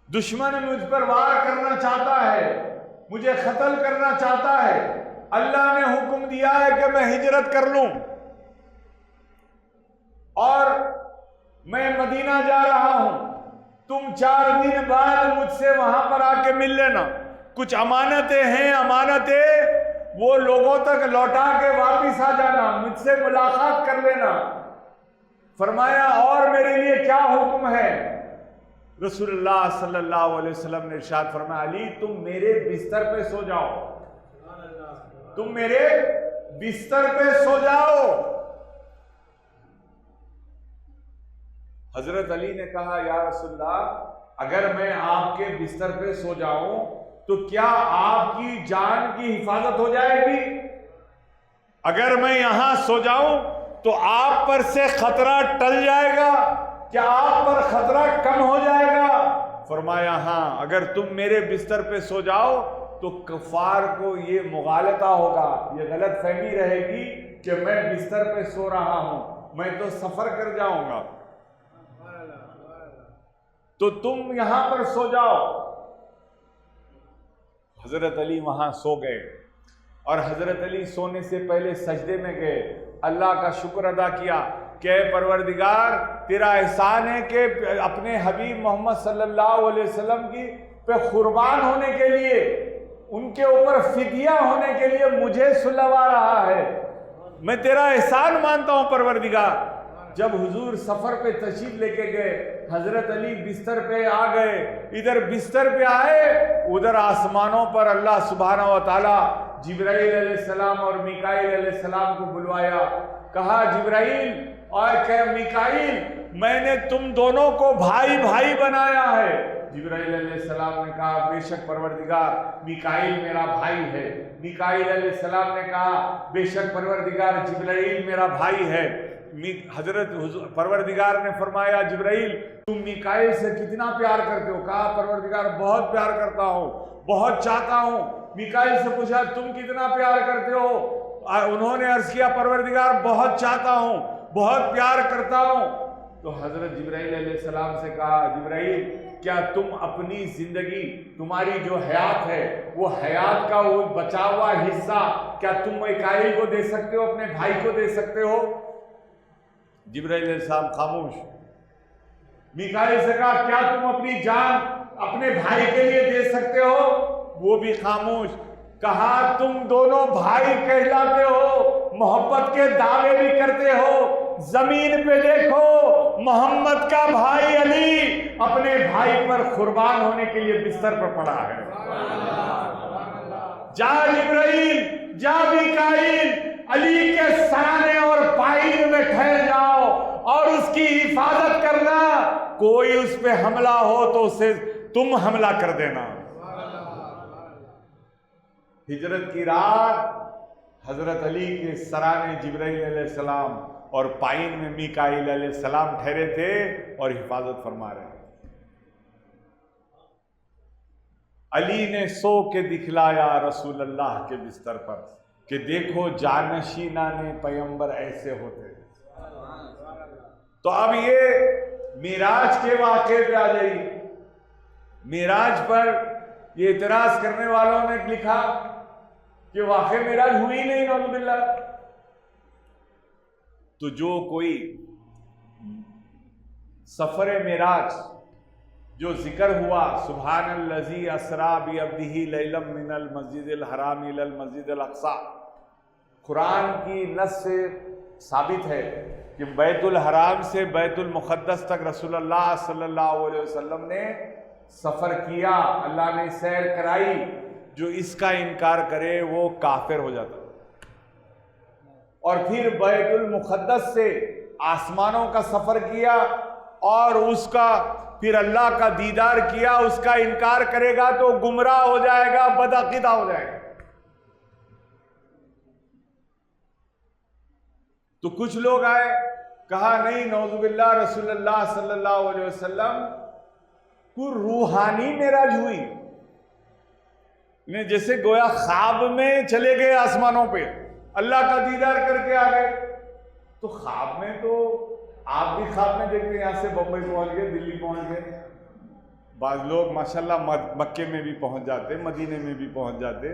دشمن مجھ پر وار کرنا چاہتا ہے، مجھے قتل کرنا چاہتا ہے، اللہ نے حکم دیا ہے کہ میں ہجرت کر لوں اور میں مدینہ جا رہا ہوں، تم 4 دن بعد مجھ سے وہاں پر آ کے مل لینا، کچھ امانتیں ہیں، امانتیں وہ لوگوں تک لوٹا کے واپس آ جانا، مجھ سے ملاقات کر لینا۔ فرمایا اور میرے لیے کیا حکم ہے؟ رسول اللہ صلی اللہ علیہ وسلم نے ارشاد فرمایا علی تم میرے بستر پہ سو جاؤ، تم میرے بستر پہ سو جاؤ۔ حضرت علی نے کہا یا رسول اللہ اگر میں آپ کے بستر پہ سو جاؤں تو کیا آپ کی جان کی حفاظت ہو جائے گی؟ اگر میں یہاں سو جاؤں تو آپ پر سے خطرہ ٹل جائے گا، کیا آپ پر خطرہ کم ہو جائے گا؟ فرمایا ہاں، اگر تم میرے بستر پہ سو جاؤ تو کفار کو یہ مغالطہ ہوگا، یہ غلط فہمی رہے گی کہ میں بستر پہ سو رہا ہوں، میں تو سفر کر جاؤں گا، تو تم یہاں پر سو جاؤ۔ حضرت علی وہاں سو گئے اور حضرت علی سونے سے پہلے سجدے میں گئے، اللہ کا شکر ادا کیا کہ اے پروردگار تیرا احسان ہے کہ اپنے حبیب محمد صلی اللہ علیہ وسلم کی پہ قربان ہونے کے لیے، ان کے اوپر فدیہ ہونے کے لیے مجھے سلوا رہا ہے، میں تیرا احسان مانتا ہوں پروردگار۔ جب حضور سفر پہ تشریف لے کے گئے، حضرت علی بستر پہ آ گئے، ادھر بستر پہ آئے، ادھر آسمانوں پر اللہ سبحانہ و تعالی جبرائیل علیہ السلام اور میکائیل علیہ السلام کو بلوایا، کہا جبرائیل اور کہ میکائیل میں نے تم دونوں کو بھائی بھائی بنایا ہے۔ جبرائیل علیہ السلام نے کہا بے شک پروردگار میکائیل میرا بھائی ہے۔ میکائیل علیہ السلام نے کہا بے شک پروردگار جبرائیل میرا بھائی ہے۔ حضرت پروردگار نے فرمایا جبرائیل تم میکائیل سے کتنا پیار کرتے ہو؟ کہا پروردگار بہت پیار کرتا ہوں، بہت چاہتا ہوں۔ میکائیل سے پوچھا تم کتنا پیار کرتے ہو؟ انہوں نے عرض کیا پروردگار بہت چاہتا ہوں، بہت پیار کرتا ہوں۔ تو حضرت جبرائیل علیہ السلام سے کہا جبرائیل کیا تم اپنی زندگی، تمہاری جو حیات ہے وہ حیات کا وہ بچا ہوا حصہ کیا تم میکائیل کو دے سکتے ہو، اپنے بھائی کو دے سکتے ہو؟ جبرائیل علیہ السلام خاموش۔ میکائیل سے کہا کیا تم اپنی جان اپنے بھائی کے لیے دے سکتے ہو؟ وہ بھی خاموش۔ کہا تم دونوں بھائی کہلاتے ہو، محبت کے دعوے بھی کرتے ہو، زمین پہ دیکھو محمد کا بھائی علی اپنے بھائی پر قربان ہونے کے لیے بستر پر پڑا ہے۔ جا جبرائیل، جا میکائیل، علی کے سرانے اور پائن میں ٹھہر جاؤ اور اس کی حفاظت کرنا، کوئی اس پہ حملہ ہو تو اسے تم حملہ کر دینا۔ ہجرت کی رات حضرت علی کے سرانے جبرائیل علیہ السلام اور پائن میں میکائیل علیہ السلام ٹھہرے تھے اور حفاظت فرما رہے تھے۔ علی نے سو کے دکھلایا رسول اللہ کے بستر پر کہ دیکھو جانشینان پیغمبر ایسے ہوتے۔ تو اب یہ معراج کے واقعے پہ آ جائیے۔ معراج پر یہ اعتراض کرنے والوں نے لکھا کہ واقع معراج ہوئی نہیں، نعوذ باللہ۔ تو جو کوئی سفر معراج جو ذکر ہوا سبحان الذی اسری بعبدہ لیلا من المسجد الحرام الی المسجد الاقصی، قرآن کی نص سے ثابت ہے کہ بیت الحرام سے بیت المقدس تک رسول اللہ صلی اللہ علیہ وسلم نے سفر کیا، اللہ نے سیر کرائی۔ جو اس کا انکار کرے وہ کافر ہو جاتا۔ اور پھر بیت المقدس سے آسمانوں کا سفر کیا اور اس کا پھر اللہ کا دیدار کیا، اس کا انکار کرے گا تو گمراہ ہو جائے گا، بدعقیدہ ہو جائے گا۔ تو کچھ لوگ آئے، کہا نہیں نعوذ باللہ رسول اللہ صلی اللہ علیہ وسلم کو روحانی معراج ہوئی، جیسے گویا خواب میں چلے گئے آسمانوں پہ، اللہ کا دیدار کر کے آ گئے۔ تو خواب میں تو آپ بھی خواب میں دیکھتے ہیں، یہاں سے بمبئی پہنچ گئے، دلی پہنچ گئے، بعض لوگ ماشاءاللہ مکے میں بھی پہنچ جاتے، مدینے میں بھی پہنچ جاتے،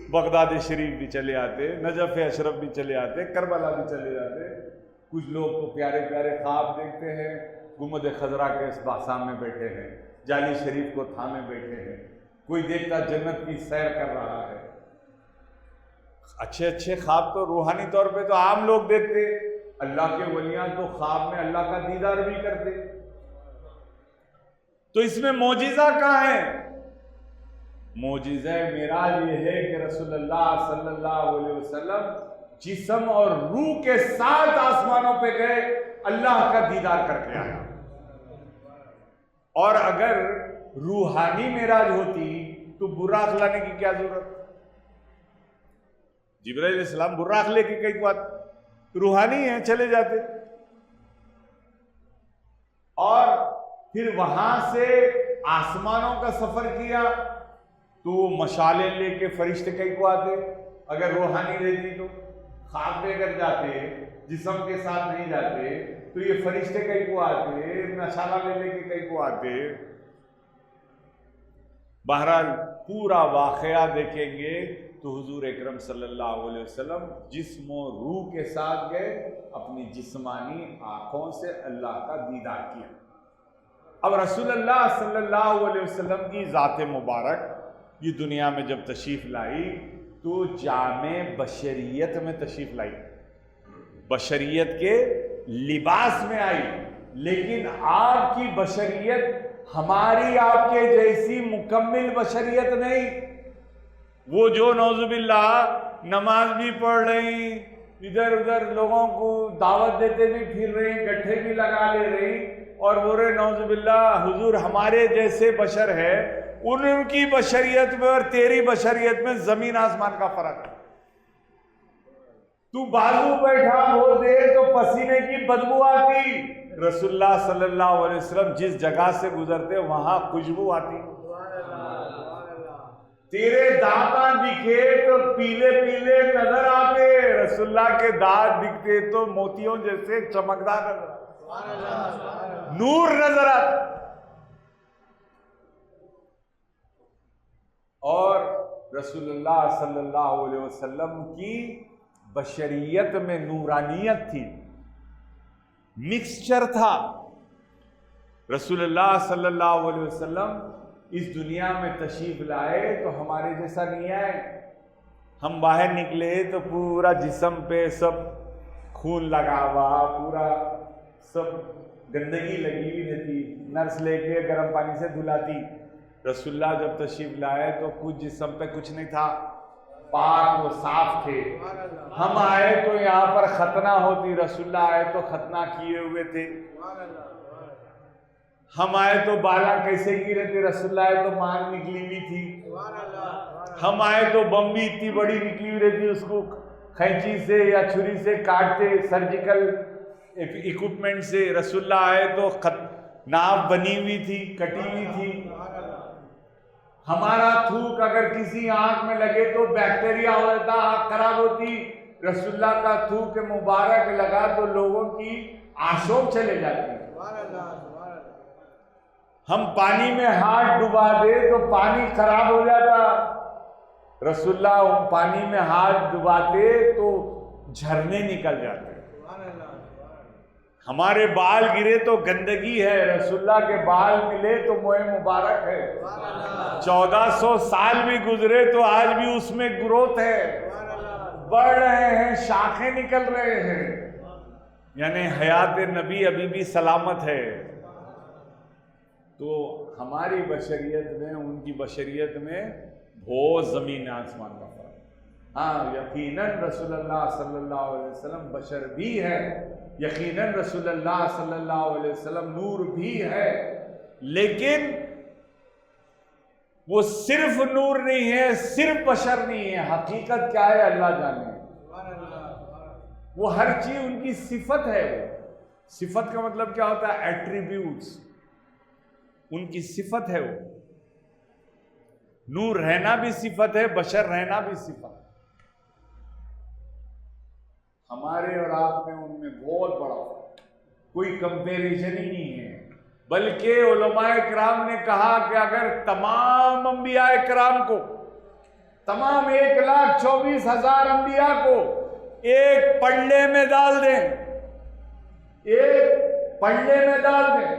بغداد شریف بھی چلے آتے، نجف اشرف بھی چلے آتے، کربلا بھی چلے جاتے۔ کچھ لوگ تو پیارے پیارے خواب دیکھتے ہیں، گنبد خضرا کے سامنے بیٹھے ہیں، جالی شریف کو تھامے بیٹھے ہیں، کوئی دیکھتا جنت کی سیر کر رہا ہے۔ اچھے اچھے خواب تو روحانی طور پہ تو عام لوگ دیکھتے، اللہ کے ولیاں تو خواب میں اللہ کا دیدار بھی کرتے۔ تو اس میں معجزہ کہاں ہے؟ معجزہ معراج یہ ہے کہ رسول اللہ صلی اللہ علیہ وسلم جسم اور روح کے ساتھ آسمانوں پہ گئے، اللہ کا دیدار کر کے آیا۔ اور اگر روحانی معراج ہوتی تو براق لانے کی کیا ضرورت؟ جبرائیل علیہ السلام براق لے کے کئی بات روحانی ہیں، چلے جاتے۔ اور پھر وہاں سے آسمانوں کا سفر کیا تو مشالیں لے کے فرشتے کئی کو آتے، اگر روحانی رہتی تو خواب لے کر جاتے، جسم کے ساتھ نہیں جاتے، تو یہ فرشتے کئی کو آتے، مشالہ لے لے کے کئی کو آتے۔ بہرحال پورا واقعہ دیکھیں گے تو حضور اکرم صلی اللہ علیہ وسلم جسم و روح کے ساتھ گئے، اپنی جسمانی آنکھوں سے اللہ کا دیدار کیا۔ اب رسول اللہ صلی اللہ علیہ وسلم کی ذات مبارک یہ دنیا میں جب تشریف لائی تو جامع بشریت میں تشریف لائی، بشریت کے لباس میں آئی، لیکن آپ کی بشریت ہماری آپ کے جیسی مکمل بشریت نہیں۔ وہ جو نعوذ باللہ نماز بھی پڑھ رہی، ادھر ادھر لوگوں کو دعوت دیتے بھی پھر رہی، گٹھے بھی لگا لے رہی، اور بولے نعوذ باللہ حضور ہمارے جیسے بشر ہے، ان کی بشریت میں اور تیری بشریت میں زمین آسمان کا فرق ہے۔ تو بازو بیٹھا ہو دے تو پسینے کی بدبو آتی، رسول اللہ صلی اللہ علیہ وسلم جس جگہ سے گزرتے وہاں خوشبو آتی۔ تیرے دانت دکھے تو پیلے پیلے نظر آتے، رسول اللہ کے دانت دکھتے تو موتیوں جیسے چمکدار نظر آتے، نور نظر آتا۔ اور رسول اللہ صلی اللہ علیہ وسلم کی بشریت میں نورانیت تھی، مکسچر تھا۔ رسول اللہ صلی اللہ علیہ وسلم اس دنیا میں تشریف لائے تو ہمارے جیسا نہیں آئے۔ ہم باہر نکلے تو پورا جسم پہ سب خون لگا ہوا، پورا سب گندگی لگی ہوئی رہتی، نرس لے کے گرم پانی سے دھلاتی۔ رسول اللہ جب تشریف لائے تو کچھ جسم پہ کچھ نہیں تھا، پاک و صاف تھے۔ ہم آئے تو یہاں پر ختنہ ہوتی، رسول اللہ آئے تو ختنہ کیے ہوئے تھے۔ ہم آئے تو بالا کیسے گرے تھے، رسول اللہ آئے تو مار نکلی ہوئی تھی۔ ہم آئے تو بم بھی اتنی بڑی نکلی ہوئی رہتی، اس کو کھینچی سے یا چھری سے کاٹتے، سرجیکل اکوپمنٹ سے۔ رسول اللہ آئے تو ناف بنی ہوئی تھی، کٹی ہوئی تھی۔ ہمارا تھوک اگر کسی آنکھ میں لگے تو بیکٹیریا ہو جاتا، آنکھ خراب ہوتی۔ رسول اللہ کا تھوک مبارک لگا تو لوگوں کی آنسوں چلے جاتی۔ ہم پانی میں ہاتھ ڈبا دے تو پانی خراب ہو جاتا، رسول اللہ پانی میں ہاتھ ڈباتے تو جھرنے نکل جاتے۔ ہمارے بال گرے تو گندگی ہے، رسول اللہ کے بال ملے تو موئے مبارک ہے۔ 1400 سال بھی گزرے تو آج بھی اس میں گروتھ ہے، بڑھ رہے ہیں، شاخیں نکل رہے ہیں، یعنی حیات نبی ابھی بھی سلامت ہے۔ تو ہماری بشریت میں ان کی بشریت میں بہت زمین آسمان کا فرق۔ ہاں یقیناً رسول اللہ صلی اللہ علیہ وسلم بشر بھی ہے، یقیناً رسول اللہ صلی اللہ علیہ وسلم نور بھی ہے، لیکن وہ صرف نور نہیں ہے، صرف بشر نہیں ہے۔ حقیقت کیا ہے اللہ جانے، وہ ہر چیز ان کی صفت ہے۔ صفت کا مطلب کیا ہوتا ہے؟ ایٹریبیوٹس، ان کی صفت ہے۔ وہ نور رہنا بھی صفت ہے، بشر رہنا بھی صفت ہے۔ ہمارے اور آپ میں ان میں بہت بڑا کوئی کمپیریزن ہی نہیں ہے، بلکہ علماء کرام نے کہا کہ اگر تمام انبیاء کرام کو، تمام 1,24,000 انبیاء کو ایک پلڑے میں ڈال دیں، ایک پلڑے میں ڈال دیں،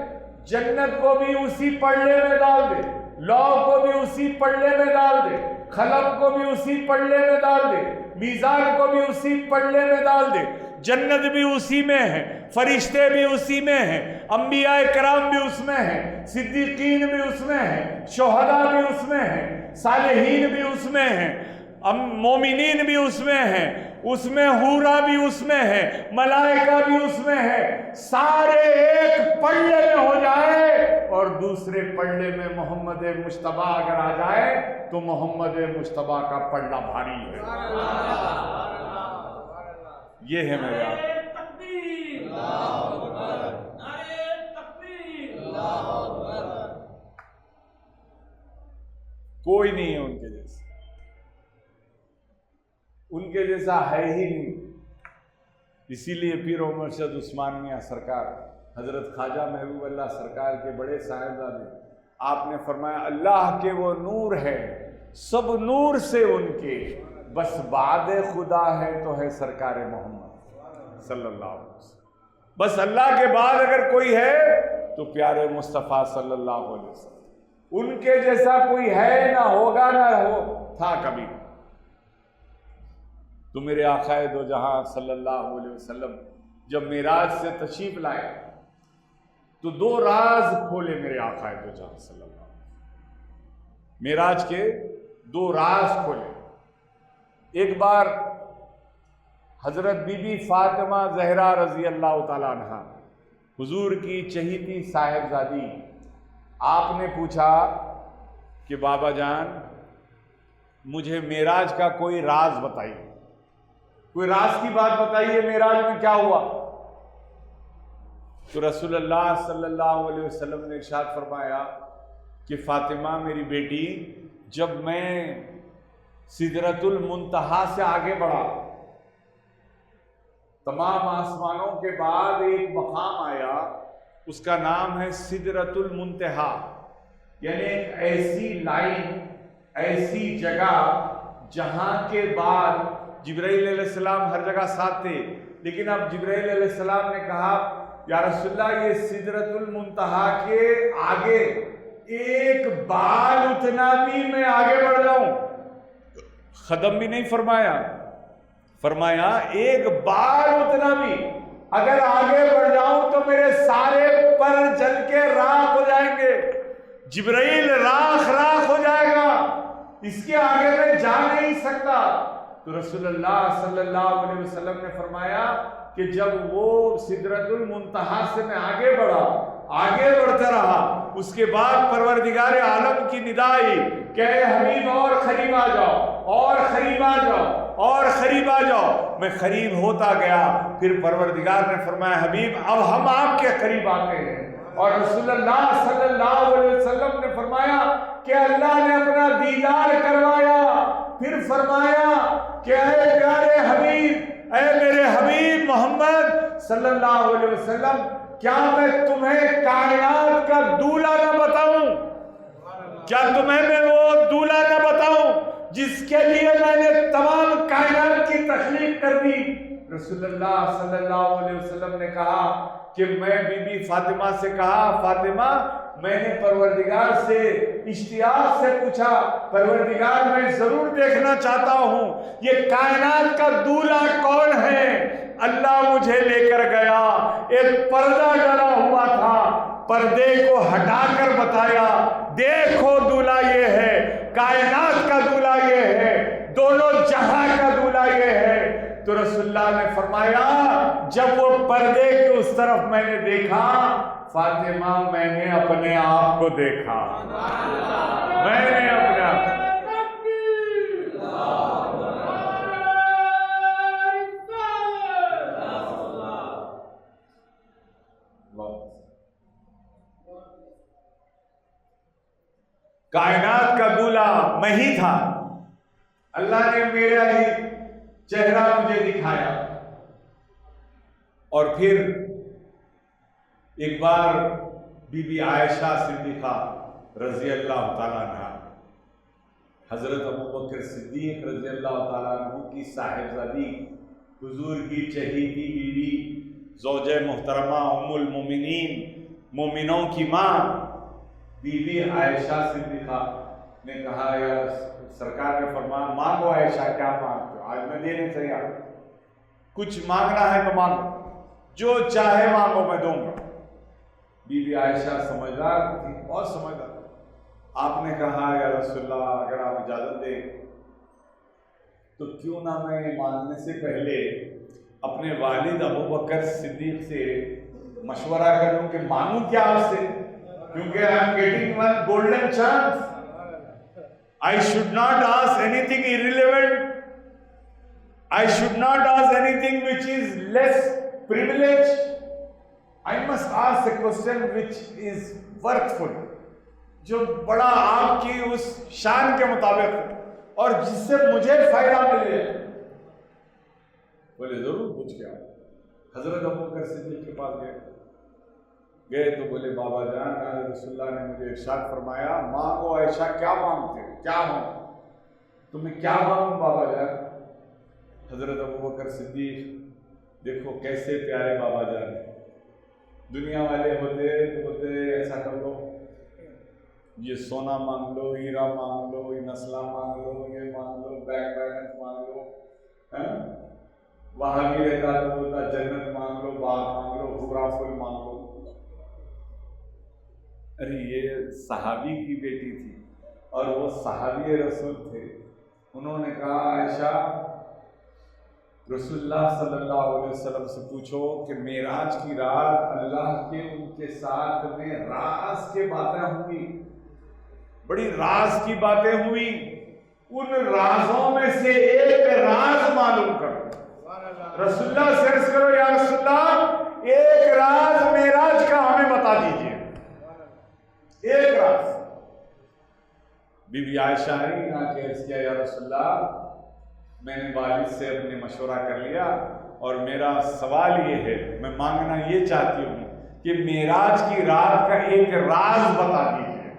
جنت کو بھی اسی پلڑے میں ڈال دے، لو کو بھی اسی پلڑے میں ڈال دے، خلق کو بھی اسی پلڑے میں ڈال دے، میزان کو بھی اسی پلڑے میں ڈال دے، جنت بھی اسی میں ہے، فرشتے بھی اسی میں ہیں، انبیاء کرام بھی اس میں ہیں، صدیقین بھی اس میں ہیں، شہداء بھی اس میں ہیں، صالحین بھی اس میں ہیں، مومنین بھی اس میں ہیں، اس میں حورا بھی اس میں ہے، ملائکہ بھی اس میں ہے، سارے ایک پلڑے میں ہو جائے اور دوسرے پلڑے میں محمد مصطفیٰ اگر آ جائے تو محمد مصطفیٰ کا پلڑا بھاری ہے۔ یہ ہے میرے آپ کوئی نہیں ہے ان کے جیسا، ان کے جیسا ہے ہی نہیں۔ اسی لیے پیر و مرشد عثمان میاں سرکار، حضرت خواجہ محبوب اللہ سرکار کے بڑے صاحبزادے، آپ نے فرمایا اللہ کے وہ نور ہے، سب نور سے ان کے، بس بعد خدا ہے تو ہے سرکار محمد صلی اللہ علیہ وسلم۔ بس اللہ کے بعد اگر کوئی ہے تو پیارے مصطفیٰ صلی اللہ علیہ وسلم، ان کے جیسا کوئی ہے نہ ہوگا نہ تھا کبھی۔ تو میرے آقا دو جہاں صلی اللہ علیہ وسلم جب معراج سے تشریف لائے تو 2 راز کھولے میرے آقا دو جہاں صلی اللہ علیہ وسلم، معراج کے 2 راز کھولے۔ ایک بار حضرت بی بی فاطمہ زہرا رضی اللہ تعالیٰ عنہ، حضور کی چہیتی صاحبزادی، آپ نے پوچھا کہ بابا جان مجھے معراج کا کوئی راز بتائیے، کوئی راز کی بات بتائیے، معراج میں کیا ہوا؟ تو رسول اللہ صلی اللہ علیہ وسلم نے ارشاد فرمایا کہ فاطمہ میری بیٹی، جب میں سدرۃ المنتہا سے آگے بڑھا، تمام آسمانوں کے بعد ایک مقام آیا، اس کا نام ہے سدرۃ المنتہا، یعنی ایک ایسی لائن، ایسی جگہ جہاں کے بعد جبرائیل علیہ السلام ہر جگہ ساتھ تھے، لیکن اب جبرائیل علیہ السلام نے کہا یا رسول اللہ یہ سدرۃ المنتہا کے آگے ایک بال اتنا بھی میں آگے بڑھ جاؤں، قدم بھی نہیں فرمایا ایک بال اتنا بھی اگر آگے بڑھ جاؤں تو میرے سارے پر جل کے راکھ ہو جائیں گے، جبرائیل راکھ ہو جائے گا، اس کے آگے میں جا نہیں سکتا۔ تو رسول اللہ صلی اللہ علیہ وسلم نے فرمایا کہ جب وہ سدرۃ المنتہا سے میں آگے بڑھتا رہا، اس کے بعد پروردگار عالم کی ندا آئی کہ اے حبیب اور قریب آ جاؤ، اور قریب آ جاؤ، اور قریب آ جاؤ، میں قریب ہوتا گیا، پھر پروردگار نے فرمایا حبیب اب ہم آپ کے قریب آتے ہیں، اور رسول اللہ صلی اللہ علیہ وسلم نے فرمایا کہ اللہ نے اپنا دیدار کروایا، پھر فرمایا کہ اے پیارے حبیب، اے میرے حبیب محمد صلی اللہ علیہ وسلم، کیا میں تمہیں کائنات کا دولہا نہ بتاؤں؟ کیا تمہیں میں وہ دولہا نہ بتاؤں جس کے لیے میں نے تمام کائنات کی تخلیق کر دی؟ رسول اللہ صلی اللہ علیہ وسلم نے کہا کہ میں بی بی فاطمہ سے کہا فاطمہ میں نے پروردگار سے اشتیاق سے پوچھا، پروردگار میں ضرور دیکھنا چاہتا ہوں یہ کائنات کا دولہا کون ہے؟ اللہ مجھے لے کر گیا، ایک پردہ ڈلا ہوا تھا، پردے کو ہٹا کر بتایا دیکھو دولہا یہ ہے، کائنات کا دولہا یہ ہے، دونوں جہاں کا دولہا یہ ہے۔ تو رسول اللہ نے فرمایا جب وہ پردے کے اس طرف میں نے دیکھا فاطمہ میں نے اپنے آپ کو دیکھا، میں نے اپنے آپ کائنات کا دولہا میں ہی تھا، اللہ نے میرا ہی چہرہ مجھے دکھایا۔ اور پھر ایک بار بی بی عائشہ صدیقہ رضی اللہ تعالیٰ عنہ، حضرت ابوبکر صدیق رضی اللہ تعالیٰ عنہ کی صاحبزادی، حضور کی چہیتی بیوی، زوجہ محترمہ ام المومنین، مومنوں کی ماں بی بی عائشہ صدیقہ نے کہا یا سرکار نے فرمایا مانگو عائشہ کیا مانگتے ہو؟ آج میں دے نہیں چاہیے، کچھ مانگنا ہے تو مانگو، جو چاہے مانگو میں دوں گا۔ بی بی عائشہ سمجھدار تھی، بہت سمجھدار۔ آپ نے کہا یا رسول اللہ اگر آپ اجازت دیں تو کیوں نہ میں مانگنے سے پہلے اپنے والد ابوبکر صدیق سے مشورہ کروں کہ مانگوں کیا آپ سے، کیونکہ I am getting one golden chance. I should not ask anything irrelevant. I should not ask anything which is less privileged. I must ask a question which is worthful, جو بڑا آپ کی اس شان کے مطابق اور جس سے مجھے فائدہ ملے۔ بولے ضرور پوچھ کے آؤ۔ حضرت ابوبکر صدیق کے پاس گئے تو بولے بابا جان رسول اللہ نے مجھے ارشاد فرمایا مانگو عائشہ کیا مانگتے ہو، کیا مانگو؟ تمہیں کیا مانگوں بابا جان؟ حضرت ابوبکر صدیق دیکھو کیسے پیارے بابا جان، دنیا والے ہوتے تو ہوتے ایسا کر لو، یہ سونا مانگ لو، ہیرا مانگ لو، یہ نسلہ مانگ لو، یہ مانگ لو، بینک بیلنس مانگ لو، وہاں بھی رہتا تو بولتا جنت مانگ لو، باغ مانگ لو، حورا پھول مانگ لو۔ ارے یہ صحابی کی بیٹی تھی اور وہ صحابی رسول تھے۔ انہوں نے کہا عائشہ رسول اللہ صلی اللہ علیہ وسلم سے پوچھو کہ معراج کی رات اللہ کے ان کے ساتھ میں راز کی باتیں ہوئی، بڑی راز کی باتیں ہوئی، ان رازوں میں سے ایک راز معلوم کرو۔ رسول اللہ سے عرض کرو یا رسول اللہ ایک راز معراج کا ہمیں بتا دیجئے، ایک راز۔ بی بی عائشہ نے عرض کیا یا رسول اللہ میں نے والد سے اپنے مشورہ کر لیا اور میرا سوال یہ ہے، میں مانگنا یہ چاہتی ہوں کہ معراج کی رات کا ایک راز بتا دیجئے۔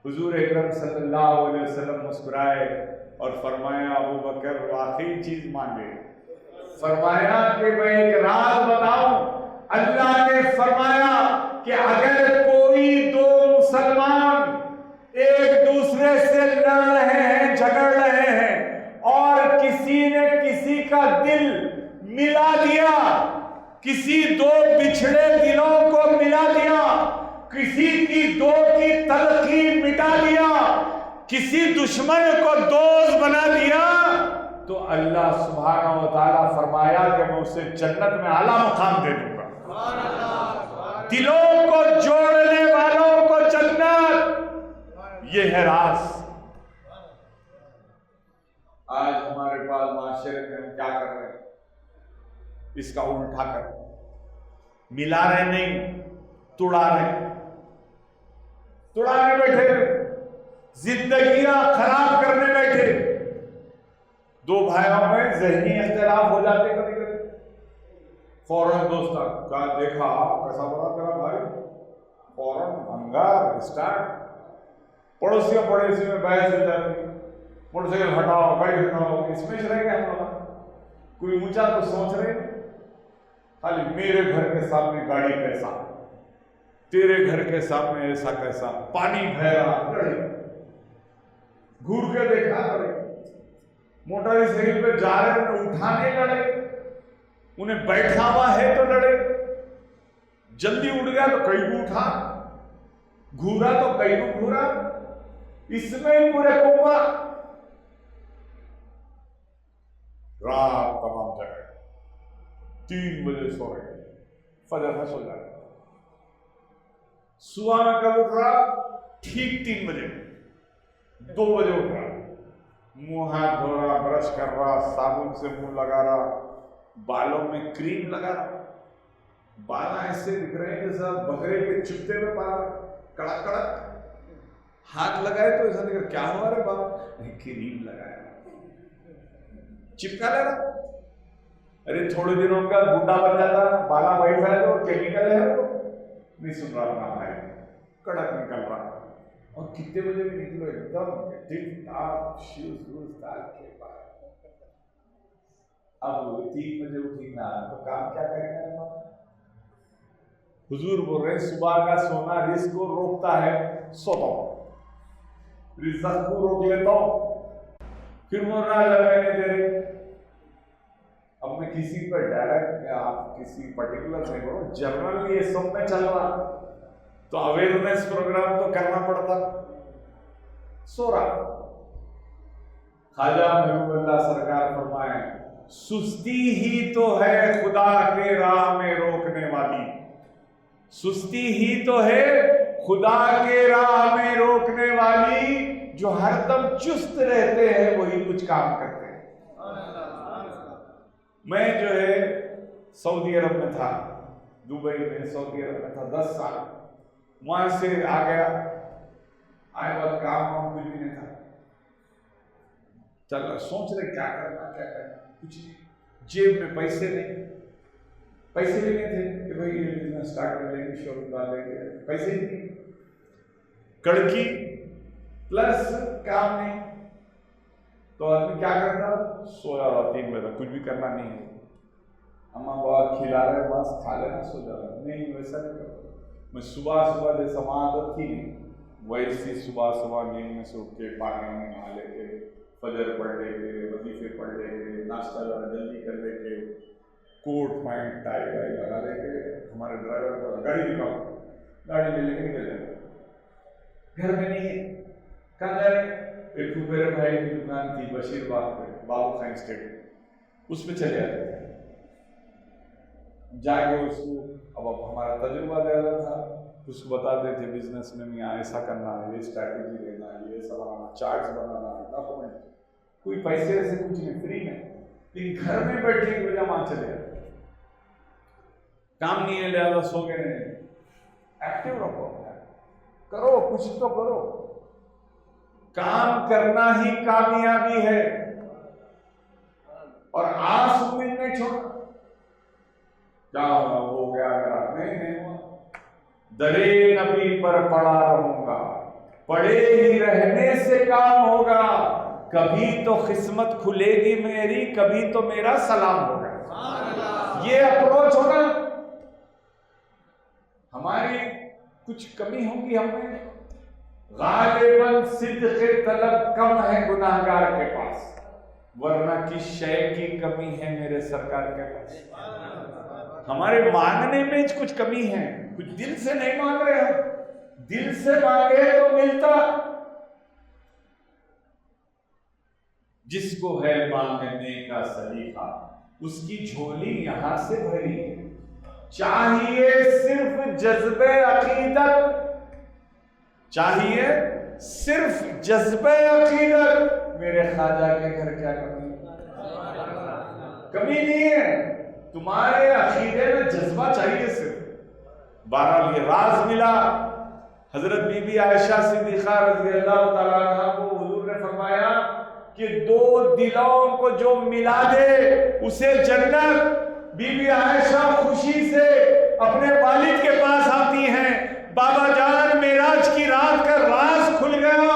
حضور اکرم صلی اللہ علیہ وسلم مسکرائے اور فرمایا ابو بکر واقعی چیز مانگے، فرمایا کہ میں ایک راز بتاؤں۔ اللہ نے فرمایا کہ اگر کوئی دو مسلمان ایک دوسرے سے لڑ رہے ہیں، جھگڑ رہے ہیں اور کسی نے کسی کا دل ملا دیا، کسی دو بچھڑے دلوں کو ملا دیا، کسی کی دو کی تلخی مٹا دیا، کسی دشمن کو دوست بنا دیا، تو اللہ سبحانہ و تعالیٰ فرمایا کہ میں اسے جنت میں اعلیٰ مقام دے دوں گا۔ دلوں کو جوڑنے والوں کو جنت، یہ ہے راز۔ آج ہمارے پاس معاشرے میں ہم کیا کر رہے ہیں؟ اس کا الٹا کر ملا رہے نہیں، توڑا رہے، توڑانے بیٹھے، زندگیاں خراب کرنے بیٹھے۔ دو بھائیوں میں ذہنی اختلاف ہو جاتے کبھی کبھی، فوراً دوست کا دیکھا کیسا بڑا تیرا بھائی، فوراً انگار اسٹارٹ، پڑوسی میں بحث ہو جاتی، موٹر سائیکل ہٹاؤ، گاڑی ہٹاؤ، اس میں رہ گئے ہم لوگ۔ کوئی اونچا تو سوچ رہے خالی میرے گھر کے سامنے گاڑی کیسا، تیرے گھر کے سامنے ایسا کیسا، پانی بہہ رہا، لڑے، گھور کے دیکھا لڑے، موٹر سائیکل پہ جا رہے انہیں اٹھانے لڑے، انہیں بیٹھا ہوا ہے تو لڑے، جلدی اٹھ گیا تو کئی کو اٹھا، گھورا تو کئی کو گھورا، اس میں ہی پورے کپا، رات تمام جگہ 3 بجے سو رہے، فجر میں سو جائے، صبح میں کب اٹھ رہا؟ ٹھیک 3 بجے، 2 بجے اٹھ رہا، منہ ہاتھ دھو رہا، برش کر رہا، صابن سے منہ لگا رہا، بالوں میں کریم لگا رہا، بال ایسے دکھ رہے ہیں جیسا بکرے کے چپتے میں پا رہا، کڑک کڑک، ہاتھ لگائے تو ایسا دیکھ رہا، کیا ہوا رہے بال؟ کریم لگایا، چپکا لے رہا۔ ارے تھوڑے دنوں کا بڈھا بن جاتا، بالا بیٹھ ہے تو کیمیکل ہے تو نہیں سن رہا اپنا بھائی، کڑک نکل رہا، اور کتنے بجے بھی نکلو ایک دم ٹھیک ٹھاک شوز ووز ڈال کے باہر۔ اب 3 بجے اٹھنا تو کام کیا کریں گے؟ حضور بول رہے صبح کا سونا رزق کو روکتا ہے، سوتا ہوں، رزق کو روک لیتا ہوں، پھر وہ نہ لگانے دے رہے۔ اب میں کسی پر ڈائریکٹ آپ کسی پرٹیکولر نہیں کرو، جنرل یہ سب میں چل رہا تو اویئرنیس پروگرام تو کرنا پڑتا، سو رہا۔ خواجہ محبوب اللہ سرکار فرمائیں سستی ہی تو ہے خدا کے راہ میں روکنے والی، سستی ہی تو ہے خدا کے راہ میں روکنے والی، جو ہر دم چست رہتے ہیں وہی کچھ کام کرتے ہیں۔ میں جو ہے سعودی عرب میں تھا، دبئی میں سعودی عرب میں تھا 10 سال، وہاں سے آ گیا، آئے وقت کام کچھ بھی نہیں تھا، چل رہا سوچ رہے کیا کرنا، کچھ نہیں، جیب میں پیسے نہیں، پیسے بھی نہیں تھے کہ بھائی یہ بزنس سٹارٹ کر لیں گے، شو روم ڈال لیں گے، پیسے ہی نہیں، کڑکی پلس کام نہیں، تو آدمی کیا کرتا؟ سویا رہا 3 بجے تک، کچھ بھی کرنا نہیں ہے، اما بہت کھلا رہے بس کھا لینا سو جا رہا، نہیں ویسا نہیں کرتا۔ میں صبح جیسا وہاں عادت تھی نہیں، ویسی صبح نیند میں سے اٹھ کے پانی میں نہا لے کے فجر پڑھ لے کے, وظیفے پڑھ لے کے, ناشتہ جلدی کر لے کے, کوٹ پینٹ ٹائی وائی لگا لے کے, ہمارے ڈرائیور کو گاڑی دکھاؤ, گاڑی لے لے کے نکل جائے. گھر میں نہیں ہے, کہاں جا رہے؟ ایک میرے بھائی کی دکان تھی بشیر باغ پہ, بابو خان اسٹیٹ, اس پہ چلے آتے تھے جا کے. اس کو اب ہمارا تجربہ زیادہ تھا, اس کو بتاتے تھے بزنس میں میاں ایسا کرنا ہے, یہ اسٹریٹجی لینا ہے, یہ سب بنانا, چارٹس بنانا, ڈاکومنٹ, کوئی پیسے سے کچھ نہیں, فری میں. لیکن گھر میں بیٹھنے کی وجہ وہاں چلے جاتے, کام نہیں ہے لہٰذا سو کے نہیں. ایکٹیو رکھو, کرو, کچھ تو کرو. کام کرنا ہی کامیابی ہے, اور آس امید نہیں چھوڑنا. کیا ہو گیا میرا, نہیں ہوا. درے نبی پر پڑا رہوں گا, پڑے ہی رہنے سے کام ہوگا. کبھی تو قسمت کھلے گی میری, کبھی تو میرا سلام ہوگا. یہ اپروچ ہوگا. ہماری کچھ کمی ہوگی ہم میں, غالباً صدق طلب کم ہے گناہگار کے پاس, ورنہ کس شے کی کمی ہے میرے سرکار کے پاس. ہمارے مانگنے میں کچھ کمی ہے, کچھ دل سے نہیں مانگ رہے ہم. دل سے مانگے تو ملتا. جس کو ہے مانگنے کا سلیقہ, اس کی جھولی یہاں سے بھری ہے. چاہیے صرف جذبہ عقیدت, چاہیے صرف جذبہ عقیدت. میرے خواجہ کے گھر کیا کمی ہے؟ کمی نہیں ہے. تمہارے عقیدے میں جذبہ چاہیے صرف. بہرحال یہ راز ملا. حضرت بی بی عائشہ صدیقہ رضی اللہ تعالیٰ عنہ کو حضور نے فرمایا کہ دو دلوں کو جو ملا دے اسے جنت. بی بی عائشہ خوشی سے اپنے والد کے پاس آتی ہیں, بابا جان معراج کی رات کا راز کھل گیا.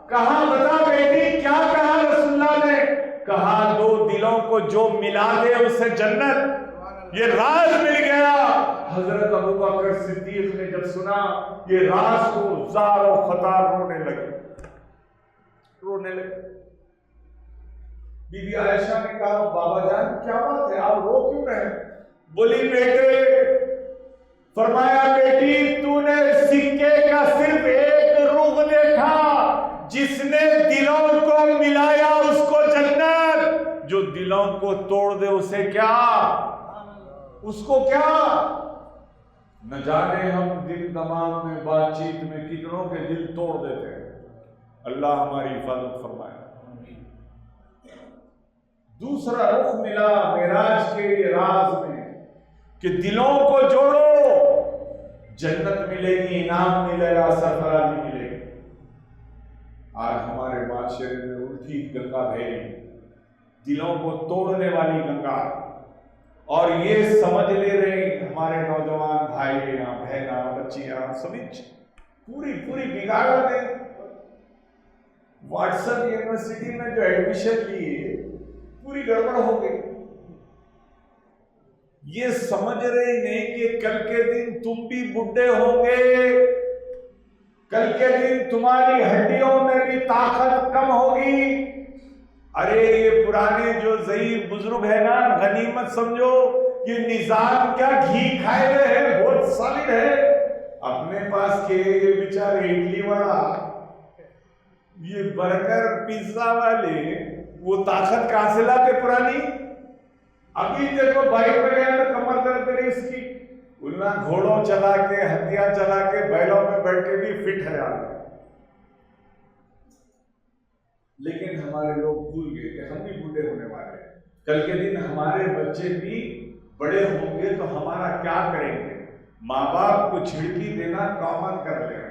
کہا بتا بیٹی کیا کہا رسول اللہ نے؟ کہا دو دلوں کو جو ملا دے اسے جنت. یہ راز مل گیا. حضرت ابوبکر صدیق نے جب سنا یہ راز کو زار و خطار رونے لگے. بی بی عائشہ نے کہا بابا جان کیا بات ہے, آپ رو کیوں رہے؟ بولی بیٹے, فرمایا بیٹی تو نے سکے کا صرف ایک رخ دیکھا, جس نے دلوں کو ملایا اس کو جنت, جو دلوں کو توڑ دے اسے کیا, اس کو کیا. نہ جانے ہم دل تمام میں بات چیت میں کتنوں کے دل توڑ دیتے ہیں. اللہ ہماری حفاظت فرمائے. دوسرا رخ ملا معراج کے راز میں کہ دلوں کو جوڑو, جنت ملے گی, انعام ملے گا, سرفرازی ملے گی. آج ہمارے معاشرے میں الٹی گنگا بہہ رہی, دلوں کو توڑنے والی گنگا. اور یہ سمجھ لے رہے ہمارے نوجوان بھائیاں بہناں بچیاں سمجھ پوری بگاڑ دیں. واٹس ایپ یونیورسٹی میں جو ایڈمیشن لیے پوری گڑبڑ ہو گئی. یہ سمجھ رہے نہیں کہ کل کے دن تم بھی بڈھے ہوں گے, کل کے دن تمہاری ہڈیوں میں بھی طاقت کم ہوگی. ارے یہ پرانے جو ضعیف بزرگ ہے نا, غنیمت سمجھو. یہ نظام کیا گھی کھائے ہوئے ہے, بہت سالڈ ہے. اپنے پاس کے یہ بیچارے اڈلی وڑا, یہ برگر پیزا والے, وہ طاقت کہاں سے لاتے پرانی. ابھی دیکھو بائک پہ گیا تو کمر درد رہی اس کی, انہاں گھوڑوں چلا کے, ہتھیار چلا کے, بیلوں میں بیٹھ کے بھی فٹ ہے آدمی. لیکن ہمارے لوگ بھول گئے کہ ہم بھی بوڑھے ہونے والے ہیں. کل کے دن ہمارے بچے بھی بڑے ہوں گے تو ہمارا کیا کریں گے. ماں باپ کو چھڑکی دینا کامن کر لیں,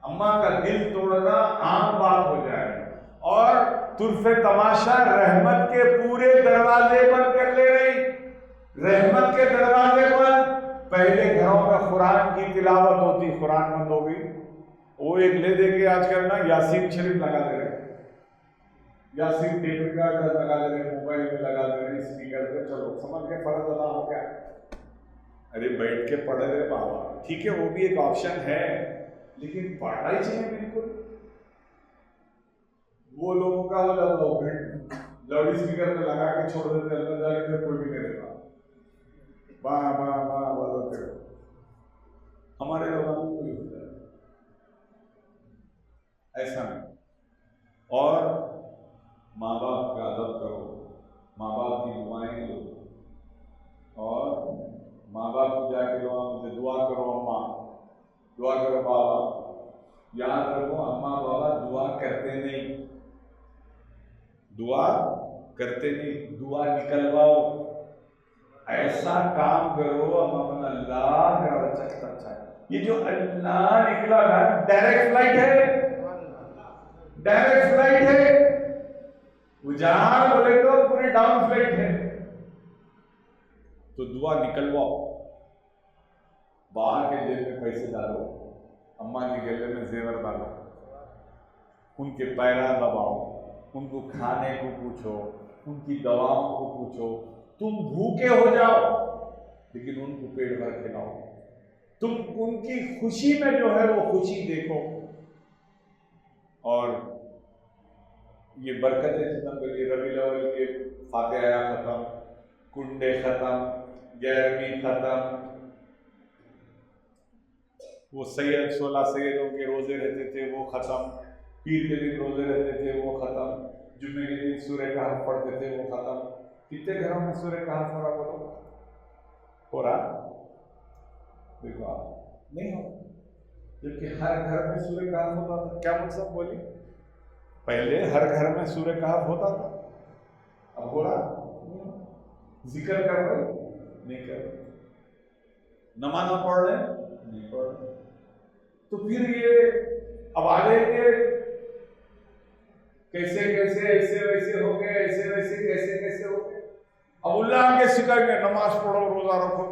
اماں کا دل توڑنا عام بات ہو جائے, اور طرف تماشا رحمت کے پورے دروازے بند کر لے رہی. رحمت کے دروازے بند. پہلے گھروں میں قرآن کی تلاوت ہوتی, قرآن بند ہو گئی. وہ ایک لے دے کے آج کل نا یاسین شریف لگا دے رہے, یاسین ٹیپ ریکارڈر لگا دے رہے, موبائل میں لگا دے رہے, اسپیکر پہ. چلو سمجھ کے فرض ادا ہو گیا. ارے بیٹھ کے پڑھ رہے بابا, ٹھیک ہے وہ بھی ایک آپشن ہے, لیکن پڑھنا ہی چاہیے بالکل. وہ لوگوں کا ہو جاتا وہ گھنٹ لاؤڈ اسپیکر میں لگا کے چھوڑ دیتے اندر جا کے پھر کوئی بھی نہیں رہتا باں باں باں بجاتے ہو. ہمارے لوگوں کو کوئی ہوتا ہے ایسا نہیں. اور ماں باپ کا ادب کرو, ماں باپ کی دعائیں لو, اور ماں باپ کو جا کے مجھے دعا کرو اماں, دعا کرو بابا. یاد رکھو اماں بابا دعا کرتے نہیں, دعا کرتے نہیں, دعا نکلواؤ. ایسا کام کرو امام اللہ میرا بچہ کتنا اچھا ہے. یہ جو اللہ نکلا نا ڈائریکٹ فلائٹ ہے, ڈائریکٹ فلائٹ ہے. وہ جہاں بولے تو پوری ڈاؤن فلائٹ ہے. تو دعا نکلواؤ. باہر کے جیب میں پیسے ڈالو, اماں کے گلے میں زیور ڈالو, ان کے پیرا دباؤ, ان کو کھانے کو پوچھو, ان کی دواؤں کو پوچھو. تم بھوکے ہو جاؤ لیکن ان کو پیٹ بھر کھلاؤ. تم ان کی خوشی میں جو ہے وہ خوشی دیکھو. اور یہ برکتیں ختم کریے. ربیع الاول کے فاتحہ ختم, کنڈے ختم, 11ویں ختم. وہ سید 16 سیدوں کے روزے رہتے تھے وہ ختم, پیر کے دن روزے رہتے تھے وہ ختم, جمعے کے دن سورہ کہف پڑھتے تھے وہ ختم. کتنے گھروں میں سورہ کہف ہو رہا بولو؟ ہو رہا؟ دیکھو آپ نہیں ہو, جبکہ ہر گھر میں سورہ کہف ہوتا تھا. کیا مطلب بولی؟ پہلے ہر گھر میں سورہ کہف ہوتا تھا, اب ہو رہا؟ ذکر کر رہے نہیں کر رہے, نماز پڑھ رہے نہیں پڑھ رہے. تو پھر یہ اب آ جائیں گے کیسے کیسے ایسے ویسے ہو گئے, ایسے ویسے کیسے کیسے ہو گئے. اب اللہ کے سکھائیں گے نماز پڑھو روزہ رکھو.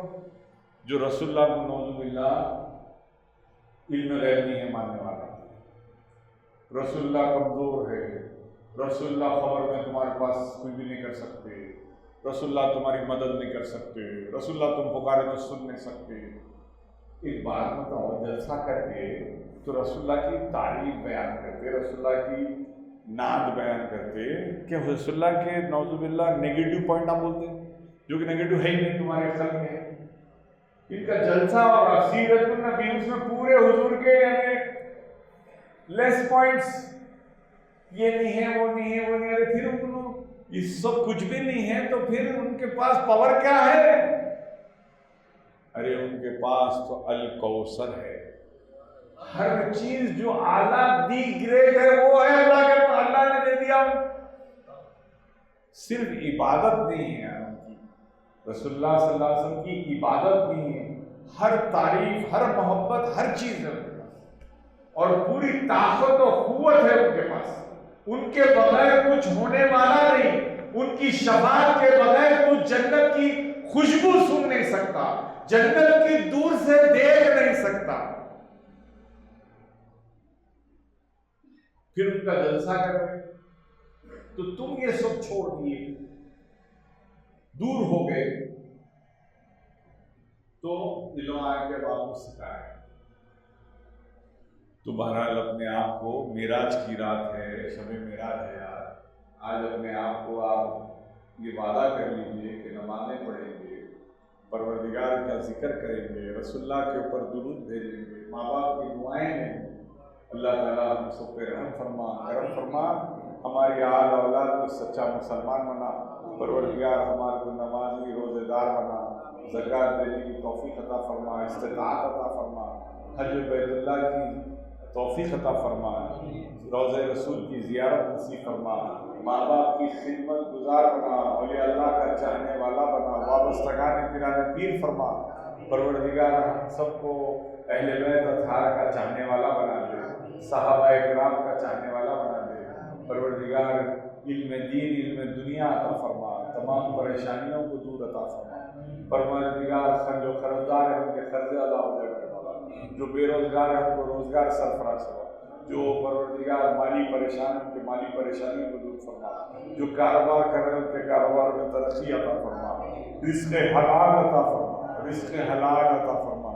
جو رسول اللہ کو نعوذ باللہ علم غیب نہیں ہے ماننے والا, رسول اللہ کمزور ہے, رسول اللہ خبر میں تمہارے پاس کچھ بھی نہیں کر سکتے, رسول اللہ تمہاری مدد نہیں کر سکتے, رسول اللہ تم پکارے تو سن نہیں سکتے. ایک بات بتاؤ, جلسہ کر کے تو رسول اللہ کی تعریف بیان کرتے, رسول اللہ کی نعت بیان کرتے, کہ رسول اللہ کے نعوذ باللہ نیگیٹو پوائنٹ آپ بولتے ہیں جو کہ نیگیٹو ہے ہی نہیں تمہارے خلق میں ہے. ان کا جلسہ اور سیرت النبی اس میں پورے حضور کے یعنی لیس پوائنٹس, یہ نہیں ہے وہ نہیں ہے وہ نہیں ہے. پھر ان یہ سب کچھ بھی نہیں ہے تو پھر ان کے پاس پاور کیا ہے؟ ارے ان کے پاس تو الکوثر ہے. ہر چیز جو اعلیٰ دی گریٹ ہے وہ ہے اللہ کے پاس, اللہ نے دے دیا. صرف عبادت نہیں ہے ان کی, رسول اللہ صلی اللہ علیہ وسلم کی عبادت نہیں ہے, ہر تعریف, ہر محبت, ہر چیز ہے ان کے پاس, اور پوری طاقت و قوت ہے ان کے پاس. ان کے بغیر کچھ ہونے والا نہیں. ان کی شفاعت کے بغیر تو جنت کی خوشبو سن نہیں سکتا, جنت کی دور سے دیکھ نہیں سکتا. پھر ان کا جلسہ کر رہے تو تم یہ سب چھوڑ دیے, دور ہو گئے. تو دلوں آ کے آپ کو سکھایا. تو بہرحال اپنے آپ کو, معراج کی رات ہے, شب معراج ہے یار, آج اپنے آپ کو آپ یہ وعدہ کر لیجئے کہ نمازیں پڑھیں گے, پروردگار کا ذکر کریں گے, رسول اللہ کے اوپر درود بھیجیں گے, ماں باپ کی دعائیں ہیں. اللہ تعالیٰ ہم سب پہ رحم فرما, کرم فرما, ہماری آل اولاد کو سچا مسلمان بنا. پروردگار ہمارے کو نمازی روزے دار بنا, زکوٰۃ دینے کی توفیق عطا فرما, استطاعت عطا فرما, حج بیت اللہ کی توفیق عطا فرما, روضہ رسول کی زیارت نصیب فرما, ماں باپ کی خدمت گزار بنا, اولیاء اللہ کا چاہنے والا بنا, وابستگان پیران پیر فرما. پروردگار ہم سب کو اہل بیت اطہار کا چاہنے والا بنا دے, صحابہ کرام کا چاہنے والا بنا دے. پروردگار علم دین, علم دنیا عطا فرما, تمام پریشانیوں کو دور عطا فرما. پروردگار جو قرضدار ہیں ان کے قرض ادا ہو جائے کرنے والا, جو بے روزگار ہیں ان کو روزگار سرفراز فرما, جو پروردگار مالی پریشان ہیں ان کے مالی پریشانیوں کو دور فرما, جو کاروبار کر رہے ہیں ان کے کاروبار میں ترقی عطا فرما, رزق حلال عطا فرما, رزق حلال عطا فرما.